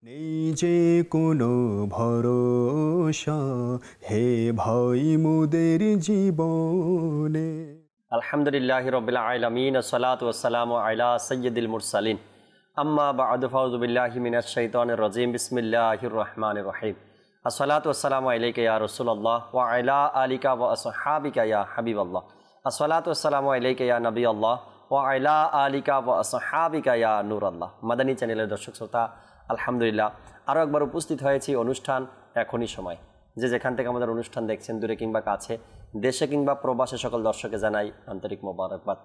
নেই যে কোনো ভরসা হে ভাই মোদের জীবনে। আলহামদুলিল্লাহি রাব্বিল আলামিন আসসালাতু ওয়াসসালামু আলা সাইয়্যিদিল মুরসালিন আম্মা বা'দু ফাউযু বিল্লাহি মিনাশ শাইতানির রাজীম বিসমিল্লাহির রহমানির রহিম আসসালাতু ওয়াসসালামু আলাইকা ইয়া রাসূলুল্লাহ ওয়া আলা আলিকা ওয়া আসহাবিকা ইয়া হাবিবাল্লাহ আসসালাতু ওয়াসসালামু আলাইকা ইয়া নবিয়াল্লাহ ওয়া আলা আলিকা ওয়া আসহাবিকা ইয়া নূরাল্লাহ। মাদানী চ্যানেলের দর্শক শ্রোতা, আলহামদুলিল্লাহ আরও একবার উপস্থিত হয়েছি অনুষ্ঠান এখনই সময়। যে যেখান থেকে আমাদের অনুষ্ঠান দেখছেন, দূরে কিংবা কাছে, দেশে কিংবা প্রবাসে, সকল দর্শকে জানাই আন্তরিক মোবারকবাদ।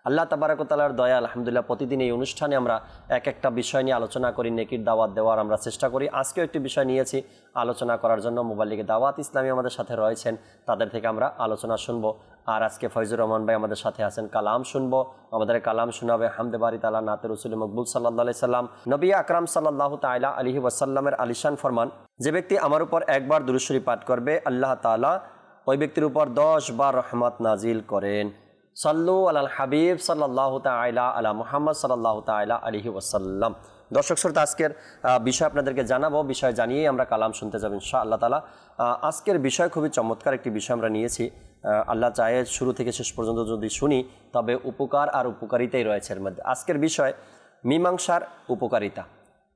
আল্লাহ তাবারক ওয়া তাআলার দয়া, আলহামদুলিল্লাহ প্রতিদিন এই অনুষ্ঠানে আমরা এক একটা বিষয় নিয়ে আলোচনা করি, নেকির দাওয়াত দেওয়ার আমরা চেষ্টা করি। আজকেও একটি বিষয় নিয়েছি আলোচনা করার জন্য। মুবাল্লিগে দাওয়াত ইসলামী আমাদের সাথে রয়েছেন, তাদের থেকে আমরা আলোচনা শুনবো। আর আজকে ফয়জুর রহমান ভাই আমাদের সাথে আছেন, কালাম শুনবো। আমাদের কালাম শোনাবে হামদে বারি তাআলা নাতে রাসূল মকবুল সাল্লাল্লাহু আলাইহি সাল্লাম। নবী আকরাম সাল্লাল্লাহু তাআলা আলাইহি ওয়াসাল্লামের আলিশান ফরমান, যে ব্যক্তি আমার উপর একবার দুরূদ শরীফ পাঠ করবে, আল্লাহ তাআলা ওই ব্যক্তির উপর 10 বার রহমত নাজিল করেন। সাল্লু আলাল হাবিব সাল্লাল্লাহু তাআলা আলা মুহাম্মদ সাল্লাল্লাহু তাআলা আলাইহি ওয়াসাল্লাম। দর্শক শ্রোতা, আজকের বিষয় আপনাদেরকে জানাবো, বিষয় জানিয়েই আমরা কালাম শুনতে যাব ইনশাআল্লাহ তাআলা। আজকের বিষয় খুবই চমৎকার একটি বিষয় আমরা নিয়েছি। আল্লাহ চাহে শুরু থেকে শেষ পর্যন্ত যদি শুনি তবে উপকার আর উপকারিতাই রয়েছে এর মধ্যে। আজকের বিষয় মীমাংসার উপকারিতা।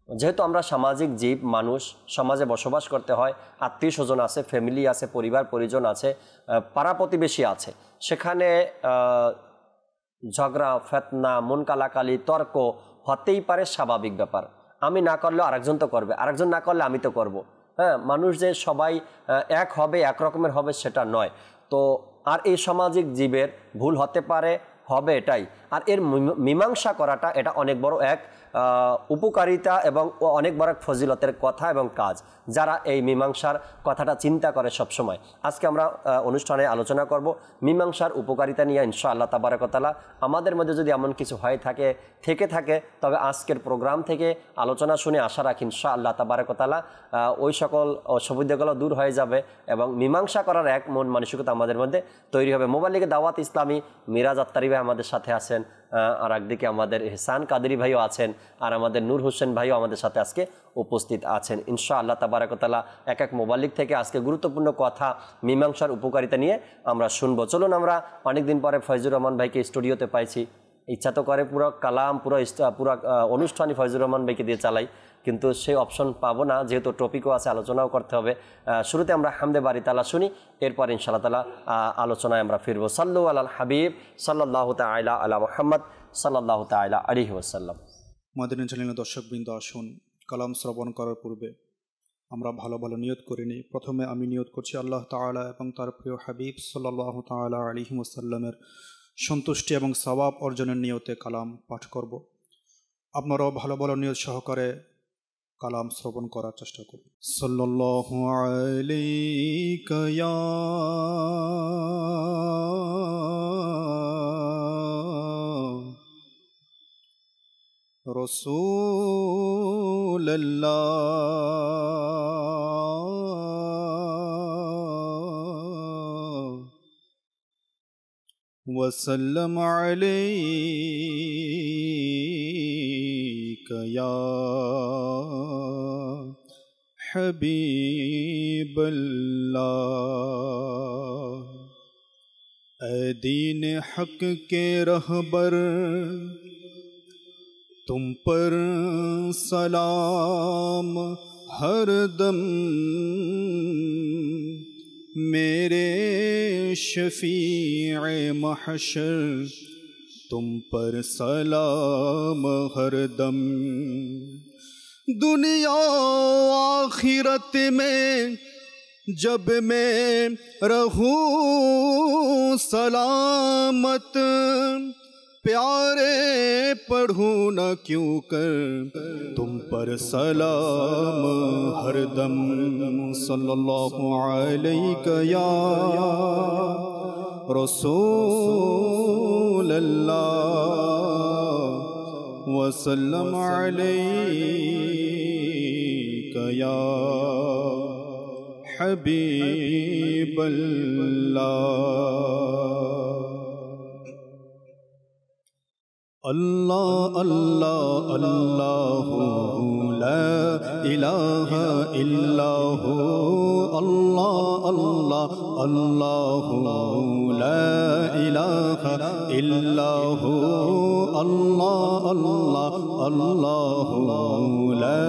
যেহেতু আমরা সামাজিক জীব, মানুষ, সমাজে বসবাস করতে হয়, আত্মীয় স্বজন আছে, ফ্যামিলি আছে, পরিবার পরিজন আছে, পাড়া প্রতিবেশী আছে, সেখানে ঝগড়া, ফেতনা, মন কালাকালি, তর্ক হতেই পারে, স্বাভাবিক ব্যাপার। আমি না করলেও আরেকজন তো করবে, আরেকজন না করলে আমি তো করব। হ্যাঁ, মানুষ যে সবাই এক হবে, এক রকমের হবে সেটা নয়। তো আর এই সামাজিক জীবের ভুল হতে পারে, হবে, এটাই। আর এর মীমাংসা করাটা এটা অনেক বড় এক উপকারিতা এবং অনেক বড় এক ফজিলতের কথা এবং কাজ, যারা এই মীমাংসার কথাটা চিন্তা করে সব সময়। আজকে আমরা অনুষ্ঠানে আলোচনা করব মীমাংসার উপকারিতা নিয়ে ইনশাআল্লাহ তাবারক ওয়া তাআলা। আমাদের মধ্যে যদি এমন কিছু হয়ে থাকে তবে আজকের প্রোগ্রাম থেকে আলোচনা শুনে আশা রাখি ইনশাআল্লাহ তাবারক ওয়া তাআলা ওই সকল অসুবিধাগুলো দূর হয়ে যাবে এবং মীমাংসা করার এক মন মানসিকতা আমাদের মধ্যে তৈরি হবে। মুবাল্লিগে দাওয়াত ইসলামী মিরাজ আত্তারি ভাই আমাদের সাথে আছেন, আর একদিকে আমাদের ইহসান কাদেরী ভাইও আছেন, আর আমাদের নূর হোসেন ভাইও আমাদের সাথে আজকে উপস্থিত আছেন ইনশাআল্লাহ তাবারক ওয়া তাআলা। এক এক মুবাল্লিগ থেকে আজকে গুরুত্বপূর্ণ কথা মীমাংসার উপকারিতা নিয়ে আমরা শুনবো। চলুন, আমরা অনেকদিন পরে ফয়জুর রহমান ভাইকে স্টুডিওতে পাইছি। ইচ্ছা তো করে পুরো কালাম, পুরো অনুষ্ঠানই ফয়জুর রহমান ভাইকে দিয়ে চালাই, কিন্তু সেই অপশন পাবো না, যেহেতু টপিকও আছে, আলোচনাও করতে হবে। শুরুতে আমরা হামদে বারি তাআলা শুনি, এরপর ইনশাআল্লাহ তাআলা আলোচনায় আমরা ফিরবো। সাল্লু আলাল হাবিব সাল্লাল্লাহু তাআলা আলা মুহাম্মদ সাল্লাল্লাহু তাআলা আলাইহি ওয়াসাল্লাম। মাদানী চ্যানেলের দর্শকবৃন্দ, আসুন কালাম শ্রবণ করার পূর্বে আমরা ভালো ভালো নিয়ত করে নিই। প্রথমে আমি নিয়ত করছি আল্লাহ তাআলা এবং তার প্রিয় হাবিব সাল্লাল্লাহু তাআলা আলাইহি ওয়াসাল্লামের সন্তুষ্টি এবং সওয়াব অর্জনের নিয়তে কালাম পাঠ করব। আপনারাও ভালো ভালো নিয়ত সহকারে কালাম শ্রবণ করার চেষ্টা করুন। সাল্লাল্লাহু আলাইকা ইয়া রাসূলুল্লাহ ওয়াসাল্লাম আলাইকা ইয়া হাবিবাল্লাহ। এ দীন হক के रहबर, तुम पर सलाम हरदम, मेरे शफीए महशर, तुम पर सलाम हरदम। दुनिया आखिरत में जब मैं रहूं सलामत, प्यारे पढ़ूं न क्यों कर तुम पर सलाम हरदम। सल्लल्लाहु अलैका या रसूलल्लाह वसल्लम अलैका या हबीबल्लाह। अल्लाह अल्लाह अल्लाह লা ইলাহা ইল্লাহু আল্লাহ আল্লাহ আল্লাহু লা ইলাহা ইল্লাহু আল্লাহ আল্লাহ আল্লাহু লা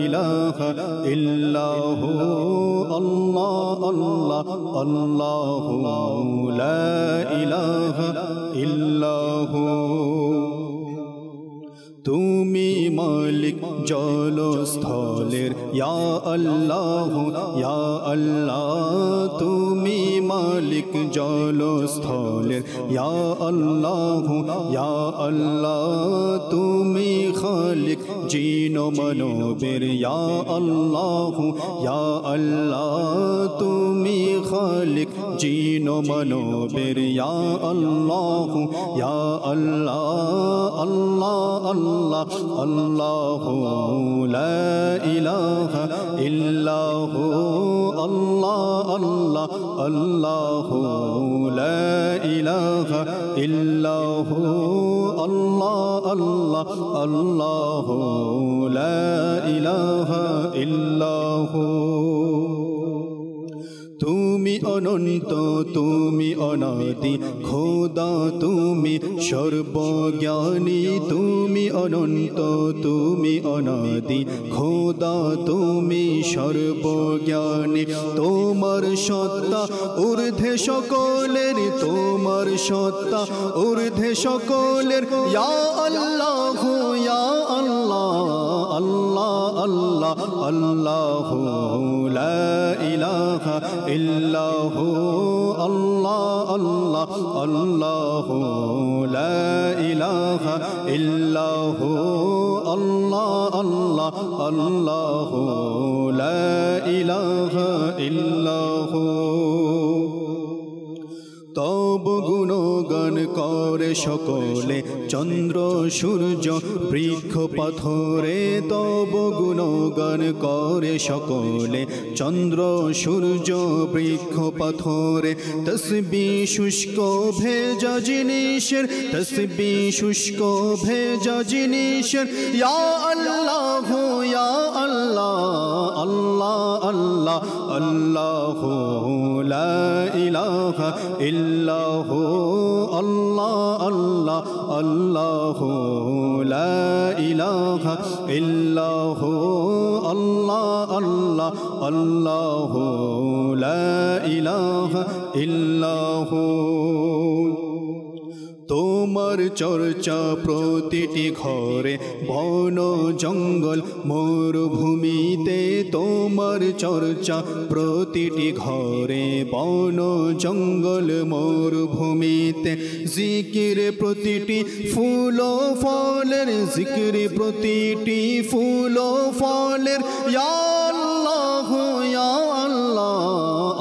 ইলাহা ইল্লাহু আল্লাহ আল্লাহ আল্লাহু লা ইলাহা ইল্লাহু তুমি মালিক জলস্থলের ইয়া আল্লাহ ইয়া আল্লাহ তুমি মালিক জলস্থলের ইয়া আল্লাহ ইয়া আল্লাহ তুমি খালিক জিন মানবের ইয়া আল্লাহ ইয়া আল্লাহ তুমি খালিক জিন মানবের ইয়া আল্লাহ ইয়া আল্লাহ আল্লাহ আল্লাহ আল্লাহু লা ইলাহা ইল্লাহু আল্লাহ আল্লাহ আল্লাহু লা ইলাহা ইল্লাহু আল্লাহ আল্লাহ আল্লাহু লা ইলাহা ইল্লাহু তুমি অনন্ত তুমি অনাদি খোদা তুমি সর্বজ্ঞানী তুমি অনন্ত তুমি অনাদি খোদা তুমি সর্বজ্ঞানী তোমার সত্তা ঊর্ধ্বে সকলের তোমার সত্তা ঊর্ধ্বে সকলের ইয়া আল্লাহ ইয়া আল্লাহ আল্লাহ আল্লাহ আল্লাহু লা ইলাহা ইল্লাহু আল্লাহ আল্লাহ আল্লাহু লা ইলাহা ইল্লাহু আল্লাহ আল্লাহ আল্লাহু লা ইলাহা ইল্লাহু তব গুণগান করে সকলে চন্দ্র সূর্য বৃক্ষ পাথরে তব গুণগান করে সকলে চন্দ্র সূর্য বৃক্ষ পাথরে তসবি শুষ্ক ভেজা জিনিসের তসবি শুষ্ক ভেজা জিনিসের ইয়া আল্লাহ ইয়া আল্লাহ আল্লাহ আল্লাহ আল্লাহু লা ইলাহা ইল্লাহু আল্লাহ আল্লাহ আল্লাহু লা ইলাহা ইল্লাহু আল্লাহ আল্লাহ আল্লাহু লা ইলাহা ইল্লাহু তোমার চর্চা প্রতিটি ঘরে বন জঙ্গল মরুভূমিতে তোমার চর্চা প্রতিটি ঘরে বন জঙ্গল মরুভূমিতে জিকির প্রতিটি ফুল ফলের জিকির প্রতিটি ফুল ফলের ইয়া আল্লাহ ইয়া আল্লাহ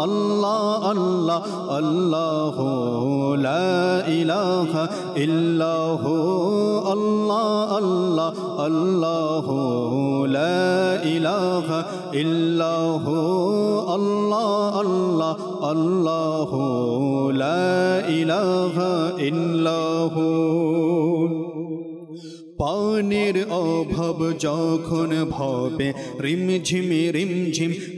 আল্লাহ আল্লাহ আল্লাহু লা ইলাহা ইল্লাহু আল্লাহ আল্লাহ আল্লাহু লা ইলাহা ইল্লাহু আল্লাহ আল্লাহ আল্লাহু লা ইলাহা ইল্লাহু পানির অভাব যখন ভবে রিমঝিম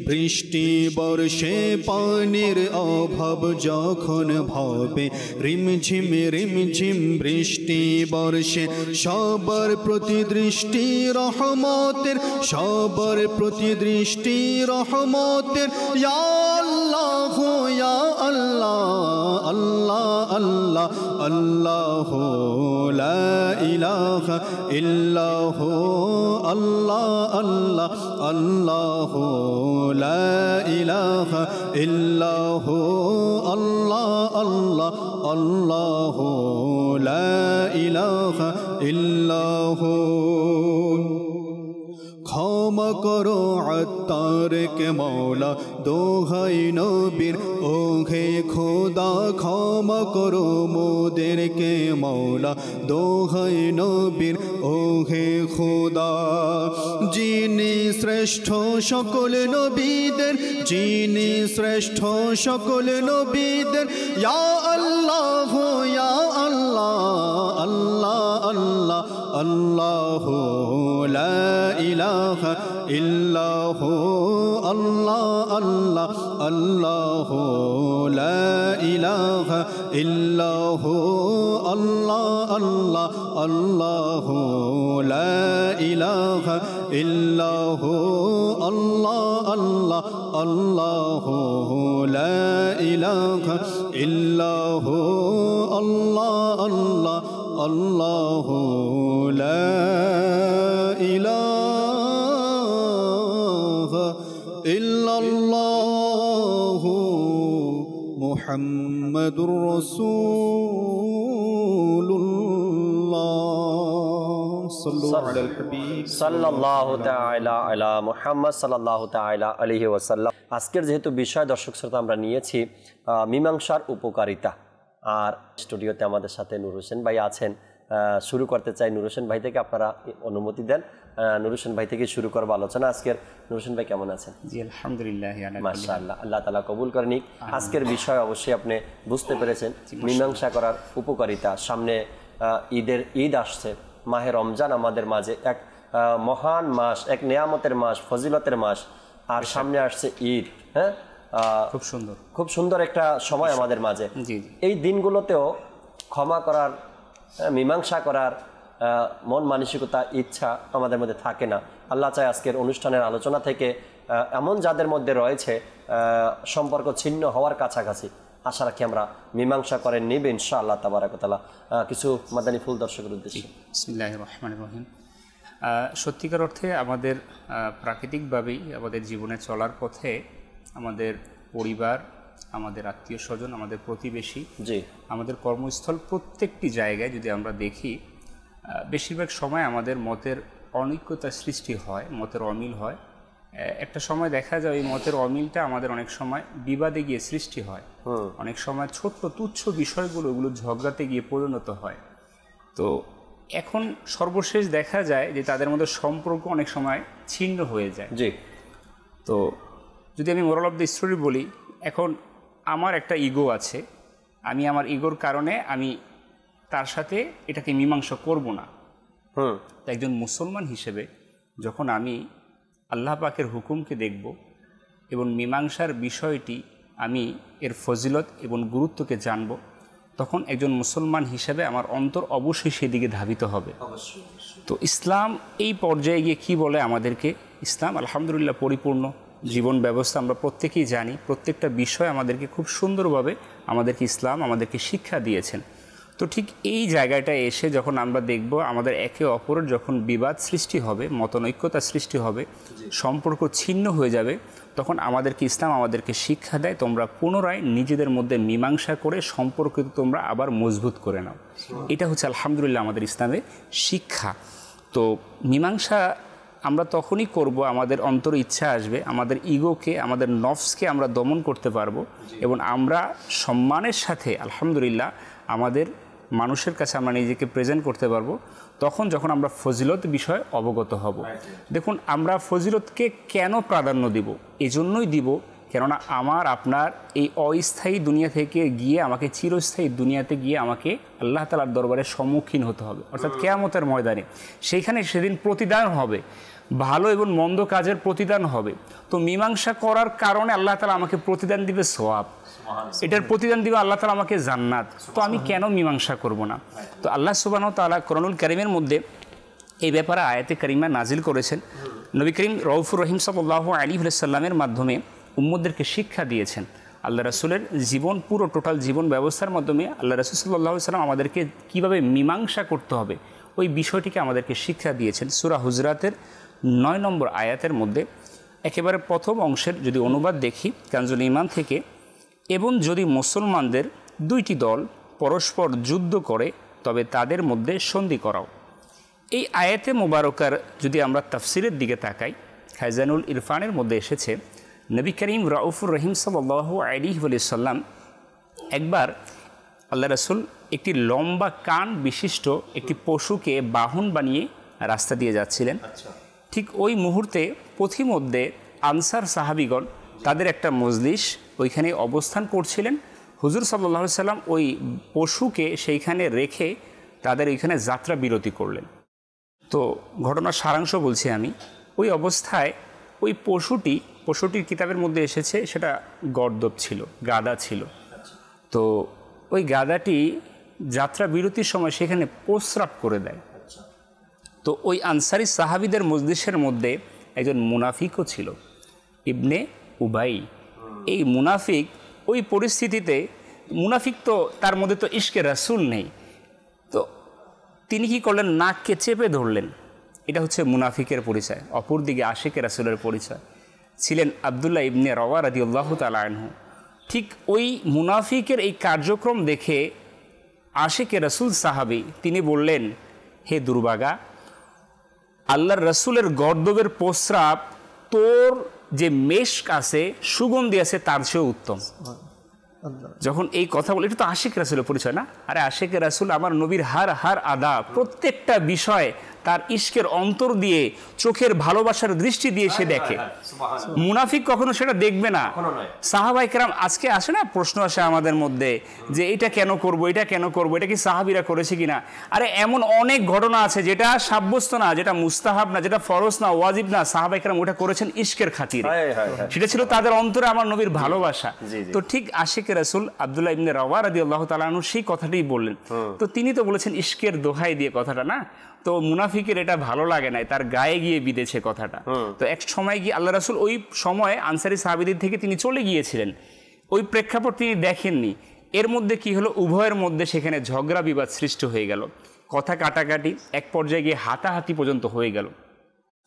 বৃষ্টি বর্ষে পানির অভাব যখন ভবে রিমঝিম বৃষ্টি বর্ষে সবার প্রতি দৃষ্টি রহমতের সবার প্রতি দৃষ্টি রহমতের ইয়া আল্লাহ ইয়া আল্লাহ আল্লাহ আল্লাহ আল্লাহু লা ইলাহা ইল্লাহু আল্লাহ আল্লাহ আল্লাহু লা ইলাহা ইল্লাহু আল্লাহ আল্লাহ আল্লাহু লা ইলাহা ইল্লাহু ক্ষমা করো আত্মারকে মৌলা দোহাই নবীর ওহে খোদা ক্ষমা করো মোদেরকে মৌলা দোহাই নবীর ওহে খোদা যিনি শ্রেষ্ঠ সকল নবীদের যিনি শ্রেষ্ঠ সকল নবীদের ইয়া আল্লাহ ইয়া আল্লাহ আল্লাহ আল্লাহ আল্লাহ লা ইলাহা ইল্লাল্লাহ আল্লাহ আল্লাহ আল্লাহ লা ইলাহা ইল্লাল্লাহ আল্লাহ আল্লাহ আল্লাহ লা ইলাহা ইল্লাল্লাহ আল্লাহ আল্লাহ আল্লাহ লা ইলাহা ইল্লাল্লাহ আল্লাহ আল্লাহ আল্লাহ লা ইলাহা ইল্লাল্লাহ মুহাম্মাদুর রাসূলুল্লাহ সাল্লাল্লাহু আলাইহি হাবিব সাল্লাল্লাহু তাআলা আলা মুহাম্মদ সাল্লাল্লাহু তাআলা আলাইহি ওয়াসাল্লাম। আজকের যেহেতু বিষয় দর্শক শ্রোতা আমরা নিয়েছি মীমাংসার উপকারিতা, আর স্টুডিওতে আমাদের সাথে নূর হোসেন ভাই আছেন। শুরু করতে চাই নূর হোসেন ভাই থেকে, আপনারা অনুমতি দেন। নূর হোসেন ভাই থেকে শুরু করবো আলোচনা। আজকের নূর হোসেন ভাই কেমন আছেন? জি আলহামদুলিল্লাহ, মাশাআল্লাহ, আল্লাহ তাআলা কবুল করে নিক। আজকের বিষয় অবশ্যই আপনি বুঝতে পেরেছেন, মীমাংসা করার উপকারিতা। সামনে ঈদ আসছে, মাহে রমজান আমাদের মাঝে এক মহান মাস, এক নেয়ামতের মাস, ফজিলতের মাস, আর সামনে আসছে ঈদ। হ্যাঁ, খুব সুন্দর একটা সময় আমাদের মাঝে। এই দিনগুলোতেও ক্ষমা করার, মীমাংসা করার মন মানসিকতা, ইচ্ছা আমাদের মধ্যে থাকে না। আল্লাহ চায় আজকের অনুষ্ঠানের আলোচনা থেকে এমন যাদের মধ্যে রয়েছে সম্পর্ক ছিন্ন হওয়ার কাছাকাছি, আশা রাখি আমরা মীমাংসা করে নেবে ইনশাআল্লাহ তাবারাক ওয়া তাআলা। কিছু মাদানী ফুল দর্শকের উদ্দেশ্যে। বিসমিল্লাহির রহমানির রহিম। সত্যিকার অর্থে আমাদের প্রাকৃতিকভাবেই আমাদের জীবনে চলার পথে আমাদের পরিবার, আমাদের আত্মীয় স্বজন, আমাদের প্রতিবেশী, আমাদের কর্মস্থল, প্রত্যেকটি জায়গায় যদি আমরা দেখি বেশিরভাগ সময় আমাদের মতের অনৈক্যতার সৃষ্টি হয়, মতের অমিল হয়। একটা সময় দেখা যায় এই মতের অমিলটা আমাদের অনেক সময় বিবাদে গিয়ে সৃষ্টি হয়, অনেক সময় ছোট্ট তুচ্ছ বিষয়গুলো ওগুলো ঝগড়াতে গিয়ে পরিণত হয়। তো এখন সর্বশেষ দেখা যায় যে তাদের মধ্যে সম্পর্ক অনেক সময় ছিন্ন হয়ে যায়। তো যদি আমি মোরাল অফ দ্য স্টোরি বলি, এখন আমার একটা ইগো আছে, আমি আমার ইগোর কারণে আমি তার সাথে এটাকে মীমাংসা করব না। একজন মুসলমান হিসেবে যখন আমি আল্লাহ পাকের হুকুমকে দেখব এবং মীমাংসার বিষয়টি আমি এর ফজিলত এবং গুরুত্বকে জানব, তখন একজন মুসলমান হিসেবে আমার অন্তর অবশ্যই সেদিকে ধাবিত হবে। তো ইসলাম এই পর্যায়ে গিয়ে কী বলে আমাদেরকে? ইসলাম আলহামদুলিল্লাহ পরিপূর্ণ জীবন ব্যবস্থা, আমরা প্রত্যেকেই জানি। প্রত্যেকটা বিষয় আমাদেরকে খুব সুন্দরভাবে আমাদেরকে ইসলাম আমাদেরকে শিক্ষা দিয়েছেন। তো ঠিক এই জায়গাটায় এসে যখন আমরা দেখব আমাদের একে অপরের যখন বিবাদ সৃষ্টি হবে, মতনৈক্যতা সৃষ্টি হবে, সম্পর্ক ছিন্ন হয়ে যাবে, তখন আমাদেরকে ইসলাম আমাদেরকে শিক্ষা দেয়, তোমরা পুনরায় নিজেদের মধ্যে মীমাংসা করে সম্পর্ক তোমরা আবার মজবুত করে নাও। এটা হচ্ছে আলহামদুলিল্লাহ আমাদের ইসলামের শিক্ষা। তো মীমাংসা আমরা তখনই করব আমাদের অন্তরে ইচ্ছা আসবে, আমাদের ইগোকে, আমাদের নফসকে আমরা দমন করতে পারবো, এবং আমরা সম্মানের সাথে আলহামদুলিল্লাহ আমাদের মানুষের কাছে আমরা নিজেকে প্রেজেন্ট করতে পারবো, তখন যখন আমরা ফজিলত বিষয়ে অবগত হব। দেখুন, আমরা ফজিলতকে কেন প্রাধান্য দিব? এজন্যই দিব কেননা আমার আপনার এই অস্থায়ী দুনিয়া থেকে গিয়ে আমাকে চিরস্থায়ী দুনিয়াতে গিয়ে আমাকে আল্লাহ তাআলার দরবারে সম্মুখীন হতে হবে, অর্থাৎ কিয়ামতের ময়দানে। সেইখানে সেদিন প্রতিদান হবে, ভালো এবং মন্দ কাজের প্রতিদান হবে। তো মীমাংসা করার কারণে আল্লাহ তাআলা আমাকে প্রতিদান দিবে সওয়াব, এটার প্রতিদান দিবে আল্লাহ তাআলা আমাকে জান্নাত। তো আমি কেন মীমাংসা করব না? তো আল্লাহ সুবহানাহু ওয়া তাআলা কোরআনুল কারীমের মধ্যে এই ব্যাপারে আয়াতে কারিমা নাজিল করেছেন। নবী করিম রউফুর রহিম সাল্লাল্লাহু আলাইহি ওয়াসাল্লামের মাধ্যমে উম্মতদেরকে শিক্ষা দিয়েছেন। আল্লাহ রাসূলের জীবন, পুরো টোটাল জীবন ব্যবস্থার মাধ্যমে আল্লাহ রাসূল সাল্লাল্লাহু আলাইহি ওয়াসাল্লাম আমাদেরকে কীভাবে মীমাংসা করতে হবে ওই বিষয়টিকে আমাদেরকে শিক্ষা দিয়েছেন। সূরা হুজরাতের 9 নম্বর আয়াতের মধ্যে একেবারে প্রথম অংশের যদি অনুবাদ দেখি কানজুল ঈমান থেকে, এবং যদি মুসলমানদের দুইটি দল পরস্পর যুদ্ধ করে তবে তাদের মধ্যে সন্ধি করাও। এই আয়াতে মোবারকার যদি আমরা তাফসিরের দিকে তাকাই, খায়জানুল ইরফানের মধ্যে এসেছে নবী করিম রাউফুর রহিম সাল্লাল্লাহু আলাইহি ওয়াসাল্লাম একবার আল্লাহ রাসূল একটি লম্বা কান বিশিষ্ট একটি পশুকে বাহন বানিয়ে রাস্তা দিয়ে যাচ্ছিলেন। ঠিক ওই মুহূর্তে পথিমধ্যে আনসার সাহাবিগণ তাদের একটা মজলিস ওইখানে অবস্থান করছিলেন। হুজুর সাল্লাল্লাহু আলাইহি ওয়াসাল্লাম ওই পশুকে সেইখানে রেখে তাদের ওইখানে যাত্রা বিরতি করলেন। তো ঘটনার সারাংশ বলছি আমি। ওই অবস্থায় ওই পশুটির কিতাবের মধ্যে এসেছে সেটা গর্দব ছিল, গাদা ছিল। তো ওই গাদাটি যাত্রা বিরতির সময় সেখানে প্রস্রাব করে দেয়। তো ওই আনসারি সাহাবিদের মজলিসের মধ্যে একজন মুনাফিকও ছিল, ইবনে উবাই। এই মুনাফিক ওই পরিস্থিতিতে, মুনাফিক তো তার মধ্যে তো ইশকে রাসূল নেই, তো তিনি কি করলেন, নাককে চেপে ধরলেন। এটা হচ্ছে মুনাফিকের পরিচয়। অপরদিকে আশিকে রাসূলের পরিচয় ছিলেন আব্দুল্লাহ ইবনে রওয়া রাদিয়াল্লাহু তাআলা আনহু। ঠিক ওই মুনাফিকের এই কার্যক্রম দেখে আশিকে রাসূল সাহাবী তিনি বললেন, হে দুর্ভাগা, আল্লাহর রাসূলের গর্দবের প্রস্রাব তোর যে মেশক আছে, সুগন্ধি আছে, তার চেয়েও উত্তম। যখন এই কথা বলে, এটা তো আশিক রাসূলের পরিচয় না? আরে আশিক রাসূল আমার নবীর হার আদা, প্রত্যেকটা বিষয় তার ইশকের অন্তর দিয়ে, চোখের ভালোবাসার দৃষ্টি দিয়ে সে দেখে। মুনাফিক কখনো সেটা দেখবে না। সাহাবায়ে কেরাম, আজকে আসে না প্রশ্ন আসে আমাদের মধ্যে যে এটা কেন করব, এটা কেন করব, এটা কি সাহাবীরা করেছে কিনা? আরে এমন অনেক ঘটনা আছে যেটা সাব্যস্ত না, যেটা মুস্তাহাব না, যেটা ফরজ না, ওয়াজিব না, সাহাবায়ে কেরাম ওটা করেছেন ইশকের খাতিরে। সেটা ছিল তাদের অন্তরে আমার নবীর ভালোবাসা। তো ঠিক আশিক রাসূল আব্দুল্লাহ ইবনে রওয়া রাদিয়াল্লাহু তাআলা আনহু সেই কথাটাই বললেন। তো তিনি তো বলেছেন ইশকের দোহাই দিয়ে কথাটা, না? তো মুনাফিকের এটা ভালো লাগে নাই, তার গায়ে গিয়ে বিঁধেছে কথাটা। তো এক সময় গিয়ে আল্লাহ রাসূল ওই সময় আনসারী সাহাবীদের থেকে তিনি চলে গিয়েছিলেন, ওই প্রেক্ষাপট তিনি দেখেননি। এর মধ্যে কি হলো, উভয়ের মধ্যে সেখানে ঝগড়া বিবাদ সৃষ্টি হয়ে গেল, কথা কাটাকাটি, এক পর্যায়ে গিয়ে হাতাহাতি পর্যন্ত হয়ে গেল।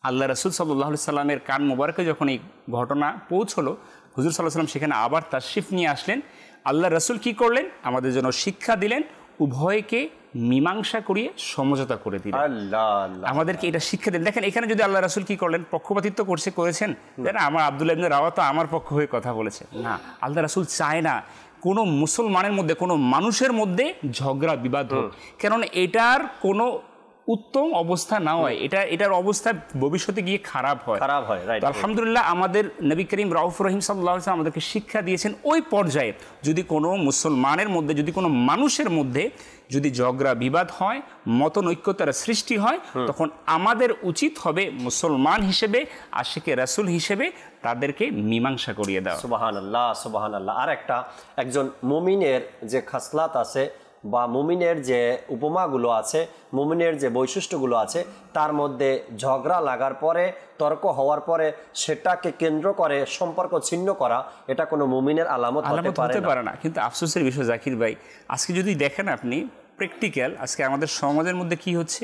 আল্লাহ রাসূল সাল্লাল্লাহু আলাইহি সাল্লামের কান মোবারকে যখন এই ঘটনা পৌঁছলো, হুজুর সাল্লাল্লাহু আলাইহি সাল্লাম সেখানে আবার তাশরিফ নিয়ে আসলেন। আল্লাহ রাসূল কি করলেন, আমাদের জন্য শিক্ষা দিলেন, উভয়কে মীমাংসা করিয়ে সমঝোতা করে দিলেন। আমাদেরকে এটা শিক্ষা দিলেন। দেখেন এখানে যদি আল্লাহ রাসূল কি করলেন, পক্ষপাতিত্ব করেছেন, আমার আব্দুল্লাহ ইবনে রাওয়া তো আমার পক্ষ হয়ে কথা বলেছে না। আল্লাহ রাসূল চায় না কোনো মুসলমানের মধ্যে, কোনো মানুষের মধ্যে ঝগড়া বিবাদ হোক, কেননা এটার কোনো উত্তম অবস্থা না হয়, এটার অবস্থা ভবিষ্যতে গিয়ে খারাপ হয়। আলহামদুলিল্লাহ আমাদের নবী করিম রাউফুর রহিম সাল্লাল্লাহু আলাইহি ওয়াসাল্লাম আমাদেরকে শিক্ষা দিয়েছেন, ওই পর্যায়ে যদি কোনো মুসলমানের মধ্যে, যদি কোনো মানুষের মধ্যে যদি ঝগড়া বিবাদ হয়, মতনৈক্যতার সৃষ্টি হয়, তখন আমাদের উচিত হবে মুসলমান হিসেবে, আশিকে রাসূল হিসেবে তাদেরকে মীমাংসা করিয়ে দেওয়া। সুবহানাল্লাহ, সুবহানাল্লাহ। আর একজন মুমিনের যে খাসলাত আছে বা মুমিনের যে উপমাগুলো আছে, মুমিনের যে বৈশিষ্ট্যগুলো আছে, তার মধ্যে ঝগড়া লাগার পরে, তর্ক হওয়ার পরে সেটাকে কেন্দ্র করে সম্পর্ক ছিন্ন করা, এটা কোনো মুমিনের আলামত হতে পারে না। কিন্তু আফসোসের বিষয় জাকির ভাই, আজকে যদি দেখেন আপনি প্র্যাকটিক্যাল, আজকে আমাদের সমাজের মধ্যে কি হচ্ছে,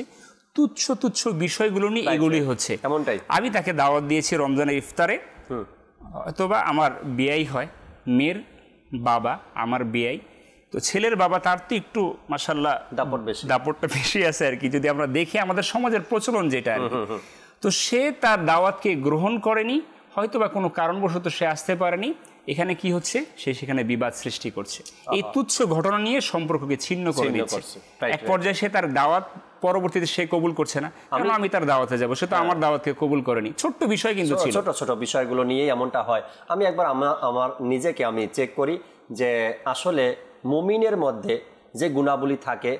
তুচ্ছ বিষয়গুলো নিয়ে এগুলি হচ্ছে। এমনটাই আমি তাকে দাওয়াত দিয়েছি রমজানের ইফতারে, অথবা আমার বিয়াই হয়, মেয়ের বাবা আমার বিয়াই, তো ছেলের বাবা, তার তো একটু মাশাআল্লাহ দাপটটা বেশি আছে আর কি, যদি আমরা দেখি আমাদের সমাজের প্রচলন যেটা আর কি। তো সে তার দাওয়াতকে গ্রহণ করেনি, হয়তো বা কোনো কারণবশত সে আসতে পারেনি। এখানে কি হচ্ছে, সে সেখানে বিবাদ সৃষ্টি করছে, এই তুচ্ছ ঘটনা নিয়ে সম্পর্ককে ছিন্ন করে দিচ্ছে। এক পর্যায়ে সে তার দাওয়াত পরবর্তীতে সে কবুল করছে না, আমি তার দাওয়াতে যাব, সে তো আমার দাওয়াতকে কবুল করেনি। ছোট্ট বিষয় কিন্তু ছিল, ছোট বিষয়গুলো নিয়েই এমনটা হয়। আমি একবার আমার নিজেকে আমি চেক করি যে আসলে মুমিনের মধ্যে যে গুণাবলী থাকে,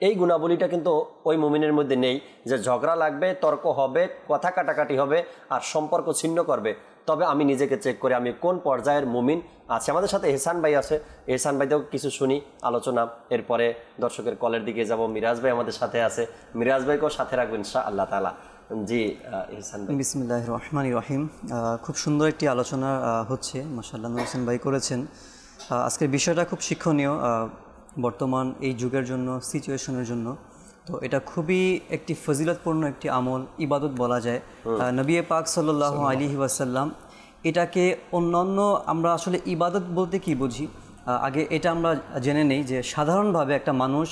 এই গুণাবলীটা কিন্তু ওই মুমিনের মধ্যে নেই, যে ঝগড়া লাগবে, তর্ক হবে, কথা কাটাকাটি হবে আর সম্পর্ক ছিন্ন করবে। তবে আমি নিজেকে চেক করি আমি কোন পর্যায়ের মুমিন আছে। আমাদের সাথে এহসান ভাই আছে, এহসান ভাইতেও কিছু শুনি আলোচনা, এরপরে দর্শকের কলের দিকে যাব। মিরাজ ভাই আমাদের সাথে আছে, মিরাজ ভাইকেও সাথে রাখবেন ইনশাআল্লাহ তাআলা। জি এহসান ভাই। বিসমিল্লাহির রহমানির রহিম। খুব সুন্দর একটি আলোচনা হচ্ছে, মাশাআল্লাহ হোসেন ভাই করেছেন। আজকের বিষয়টা খুব শিক্ষণীয় বর্তমান এই যুগের জন্য, সিচুয়েশনের জন্য। তো এটা খুবই একটি ফজিলতপূর্ণ একটি আমল, ইবাদত বলা যায়। নবী পাক সাল্লাল্লাহু আলাইহি ওয়াসাল্লাম এটাকে অন্যান্য, আমরা আসলে ইবাদত বলতে কি বুঝি আগে এটা আমরা জেনে নেই, যে সাধারণভাবে একটা মানুষ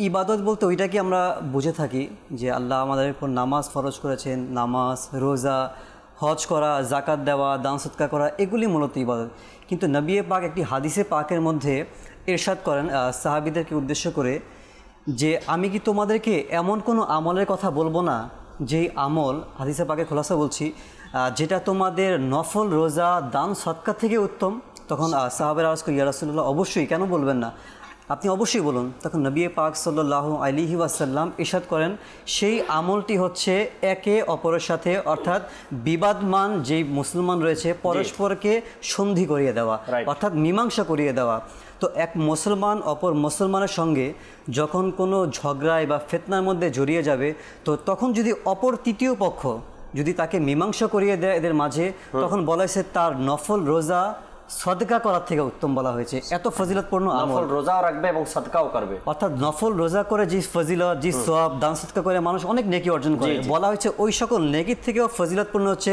ইবাদত বলতে ওইটাকে আমরা বুঝে থাকি যে আল্লাহ আমাদের উপর নামাজ ফরজ করেছেন, নামাজ, রোজা, হজ করা, জাকাত দেওয়া, দান সদকা করা, এগুলি মূলত ইবাদত। কিন্তু নবী পাক একটি হাদিসে পাকের মধ্যে ইরশাদ করেন সাহাবীদেরকে উদ্দেশ্য করে, যে আমি কি তোমাদেরকে এমন কোনো আমলের কথা বলবো না, যেই আমল, হাদিসে পাকে খোলাসা বলছি, যেটা তোমাদের নফল, রোজা, দান সদকা থেকে উত্তম। তখন সাহাবেরা আরজ করে, ইয়া রাসূলুল্লাহ, অবশ্যই, কেন বলবেন না। আপনি অবশ্যই বলুন। তখন নবী পাক সাল্লাল্লাহু আলাইহি ওয়াসাল্লাম ইরশাদ করেন, সেই আমলটি হচ্ছে একে অপরের সাথে, অর্থাৎ বিবাদমান যেই মুসলমান রয়েছে পরস্পরকে সন্ধি করিয়ে দেওয়া, অর্থাৎ মীমাংসা করিয়ে দেওয়া। তো এক মুসলমান অপর মুসলমানের সঙ্গে যখন কোনো ঝগড়ায় বা ফিতনার মধ্যে জড়িয়ে যাবে, তো তখন যদি অপর তৃতীয় পক্ষ যদি তাকে মীমাংসা করিয়ে দেয় এদের মাঝে, তখন বলা হয়েছে তার নফল রোজা সদকা করার থেকে উত্তম বলা হয়েছে। এত ফজিলতপূর্ণ আমল, নফল রোজাও রাখবে এবং সদকাও করবে, অর্থাৎ নফল রোজা করে যে ফজিলত, যে সওয়াব, দান সদকা করে মানুষ অনেক নেকি অর্জন করে, বলা হয়েছে ওই সকল নেকির থেকেও ফজিলতপূর্ণ হচ্ছে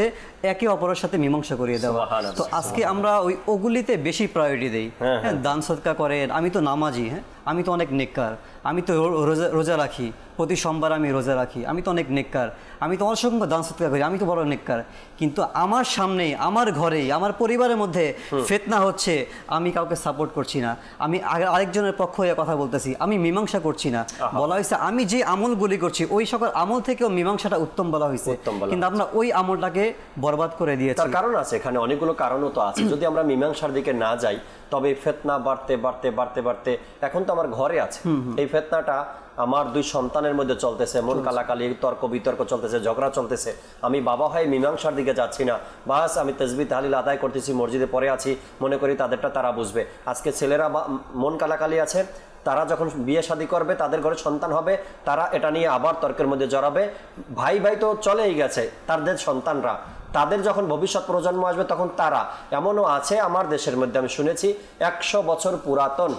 একে অপরের সাথে মীমাংসা করিয়ে দেওয়া। তো আজকে আমরা ওগুলিতে বেশি প্রায়োরিটি দেই। হ্যাঁ, দান সদকা করেন, আমি তো নামাজি, হ্যাঁ আমি তো অনেক নেককার, আমি তো রোজা রাখি, প্রতি সোমবার আমি রোজা রাখি, আমি তো অনেক নেককার, আমি তো অসংখ্য দান সদকা করি, আমি তো বড় নেককার। কিন্তু আমার সামনে, আমার ঘরেই, আমার পরিবারের মধ্যে ফিতনা হচ্ছে, আমি কাউকে সাপোর্ট করছি না, আমি আরেকজনের পক্ষ হয়ে কথা বলতেছি, আমি মীমাংসা করছি না। বলা হয়েছে আমি যে আমলগুলি করছি ওই সকল আমল থেকেও মীমাংসাটা উত্তম বলা হয়েছে, কিন্তু আমরা ওই আমলটাকে বরবাদ করে দিয়েছি। তার কারণ আছে, এখানে অনেকগুলো কারণও তো আছে। যদি আমরা মীমাংসার দিকে না যাই, তবে ফিতনা বাড়তে বাড়তে বাড়তে বাড়তে, এখন তো আমার ঘরে আছে এই ফিতনাটা, আমার দুই সন্তানের মধ্যে চলতেছে, মন কালাকালি, তর্ক বিতর্ক চলতেছে, ঝগড়া চলতেছে, আমি বাবা হয়ে মীমাংসার দিকে যাচ্ছি না, বাস আমি তাসবিহ তাহলিল আদায় করতেছি, মসজিদে পড়ে আছি, মনে করি তাদেরটা তারা বুঝবে। আজকে ছেলেরা মন কালাকালি আছে, তারা যখন বিয়ে শাদী করবে, তাদের ঘরে সন্তান হবে, তারা এটা নিয়ে আবার তর্কের মধ্যে জড়াবে। ভাই ভাই তো চলেই গেছে, তাদের সন্তানরা, তাদের যখন ভবিষ্যৎ প্রজন্ম আসবে, তখন তারা, এমনও আছে আমার দেশের মধ্যে আমি শুনেছি 100 বছর পুরাতন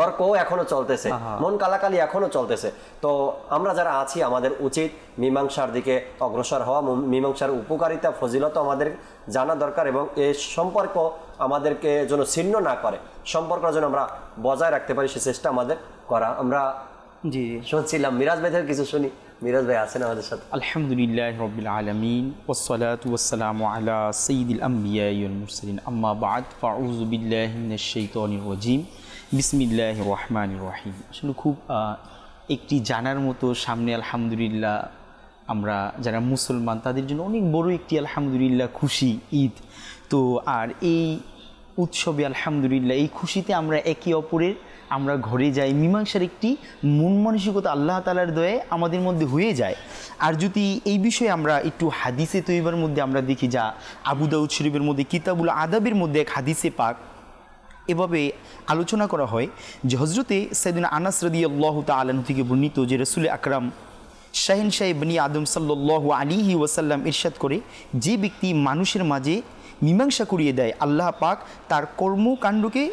তর্ক এখনো চলতেছে, মন কালাকালি এখনো চলতেছে। তো আমরা যারা আছি, আমাদের উচিত মীমাংসার দিকে অগ্রসর হওয়া, মীমাংসার উপকারিতা ফজিলত আমাদের জানা দরকার, এবং এই সম্পর্ক আমাদেরকে যেন ছিন্ন না করে, সম্পর্ক যেন আমরা বজায় রাখতে পারি, সে চেষ্টা আমাদের করা। আমরা জি শুনছিলাম মিরাজ ভাই থেকে কিছু শুনি। মিরাজ ভাই আছেন আমাদের সাথে? আলহামদুলিল্লাহ রাব্বিল আলামিন ওয়াসসালাতু ওয়াসসালামু আলা সাইয়্যিদিল আমবিয়া ওয়াল মুরসালিন, আম্মা বা'দ, ফাউযু বিল্লাহি মিনাশ শাইতানির রাজীম, বিসমিল্লাহির রহমানির রহিম। আসলে খুব একটি জানার মতো সামনে আলহামদুলিল্লাহ আমরা যারা মুসলমান তাদের জন্য অনেক বড় একটি আলহামদুলিল্লাহ খুশি ঈদ। তো আর এই উৎসবে আলহামদুলিল্লাহ এই খুশিতে আমরা একে অপরের আমরা ঘরে যাই, মীমাংসার একটি মন মানসিকতা আল্লাহ তাআলার দয়ায় আমাদের মধ্যে হয়ে যায়। আর যদি এই বিষয়ে আমরা একটু হাদিসে তৈবার মধ্যে আমরা দেখি, যা আবু দাউদ শরীফের মধ্যে কিতাবুল আদাবের মধ্যে এক হাদিসে পাক এভাবে আলোচনা করা হয় যে হজরতে সাইয়েদনা আনাস রাদিয়াল্লাহু তাআলা আনহু থেকে বর্ণিত যে রাসূল আকরাম শাহিনশাহ বনি আদম সাল্লাল্লাহু আলাইহি ওয়াসাল্লাম ইরশাদ করে, যে ব্যক্তি মানুষের মাঝে মীমাংসা করিয়ে দেয়, আল্লাহ পাক তার কর্মকাণ্ডকে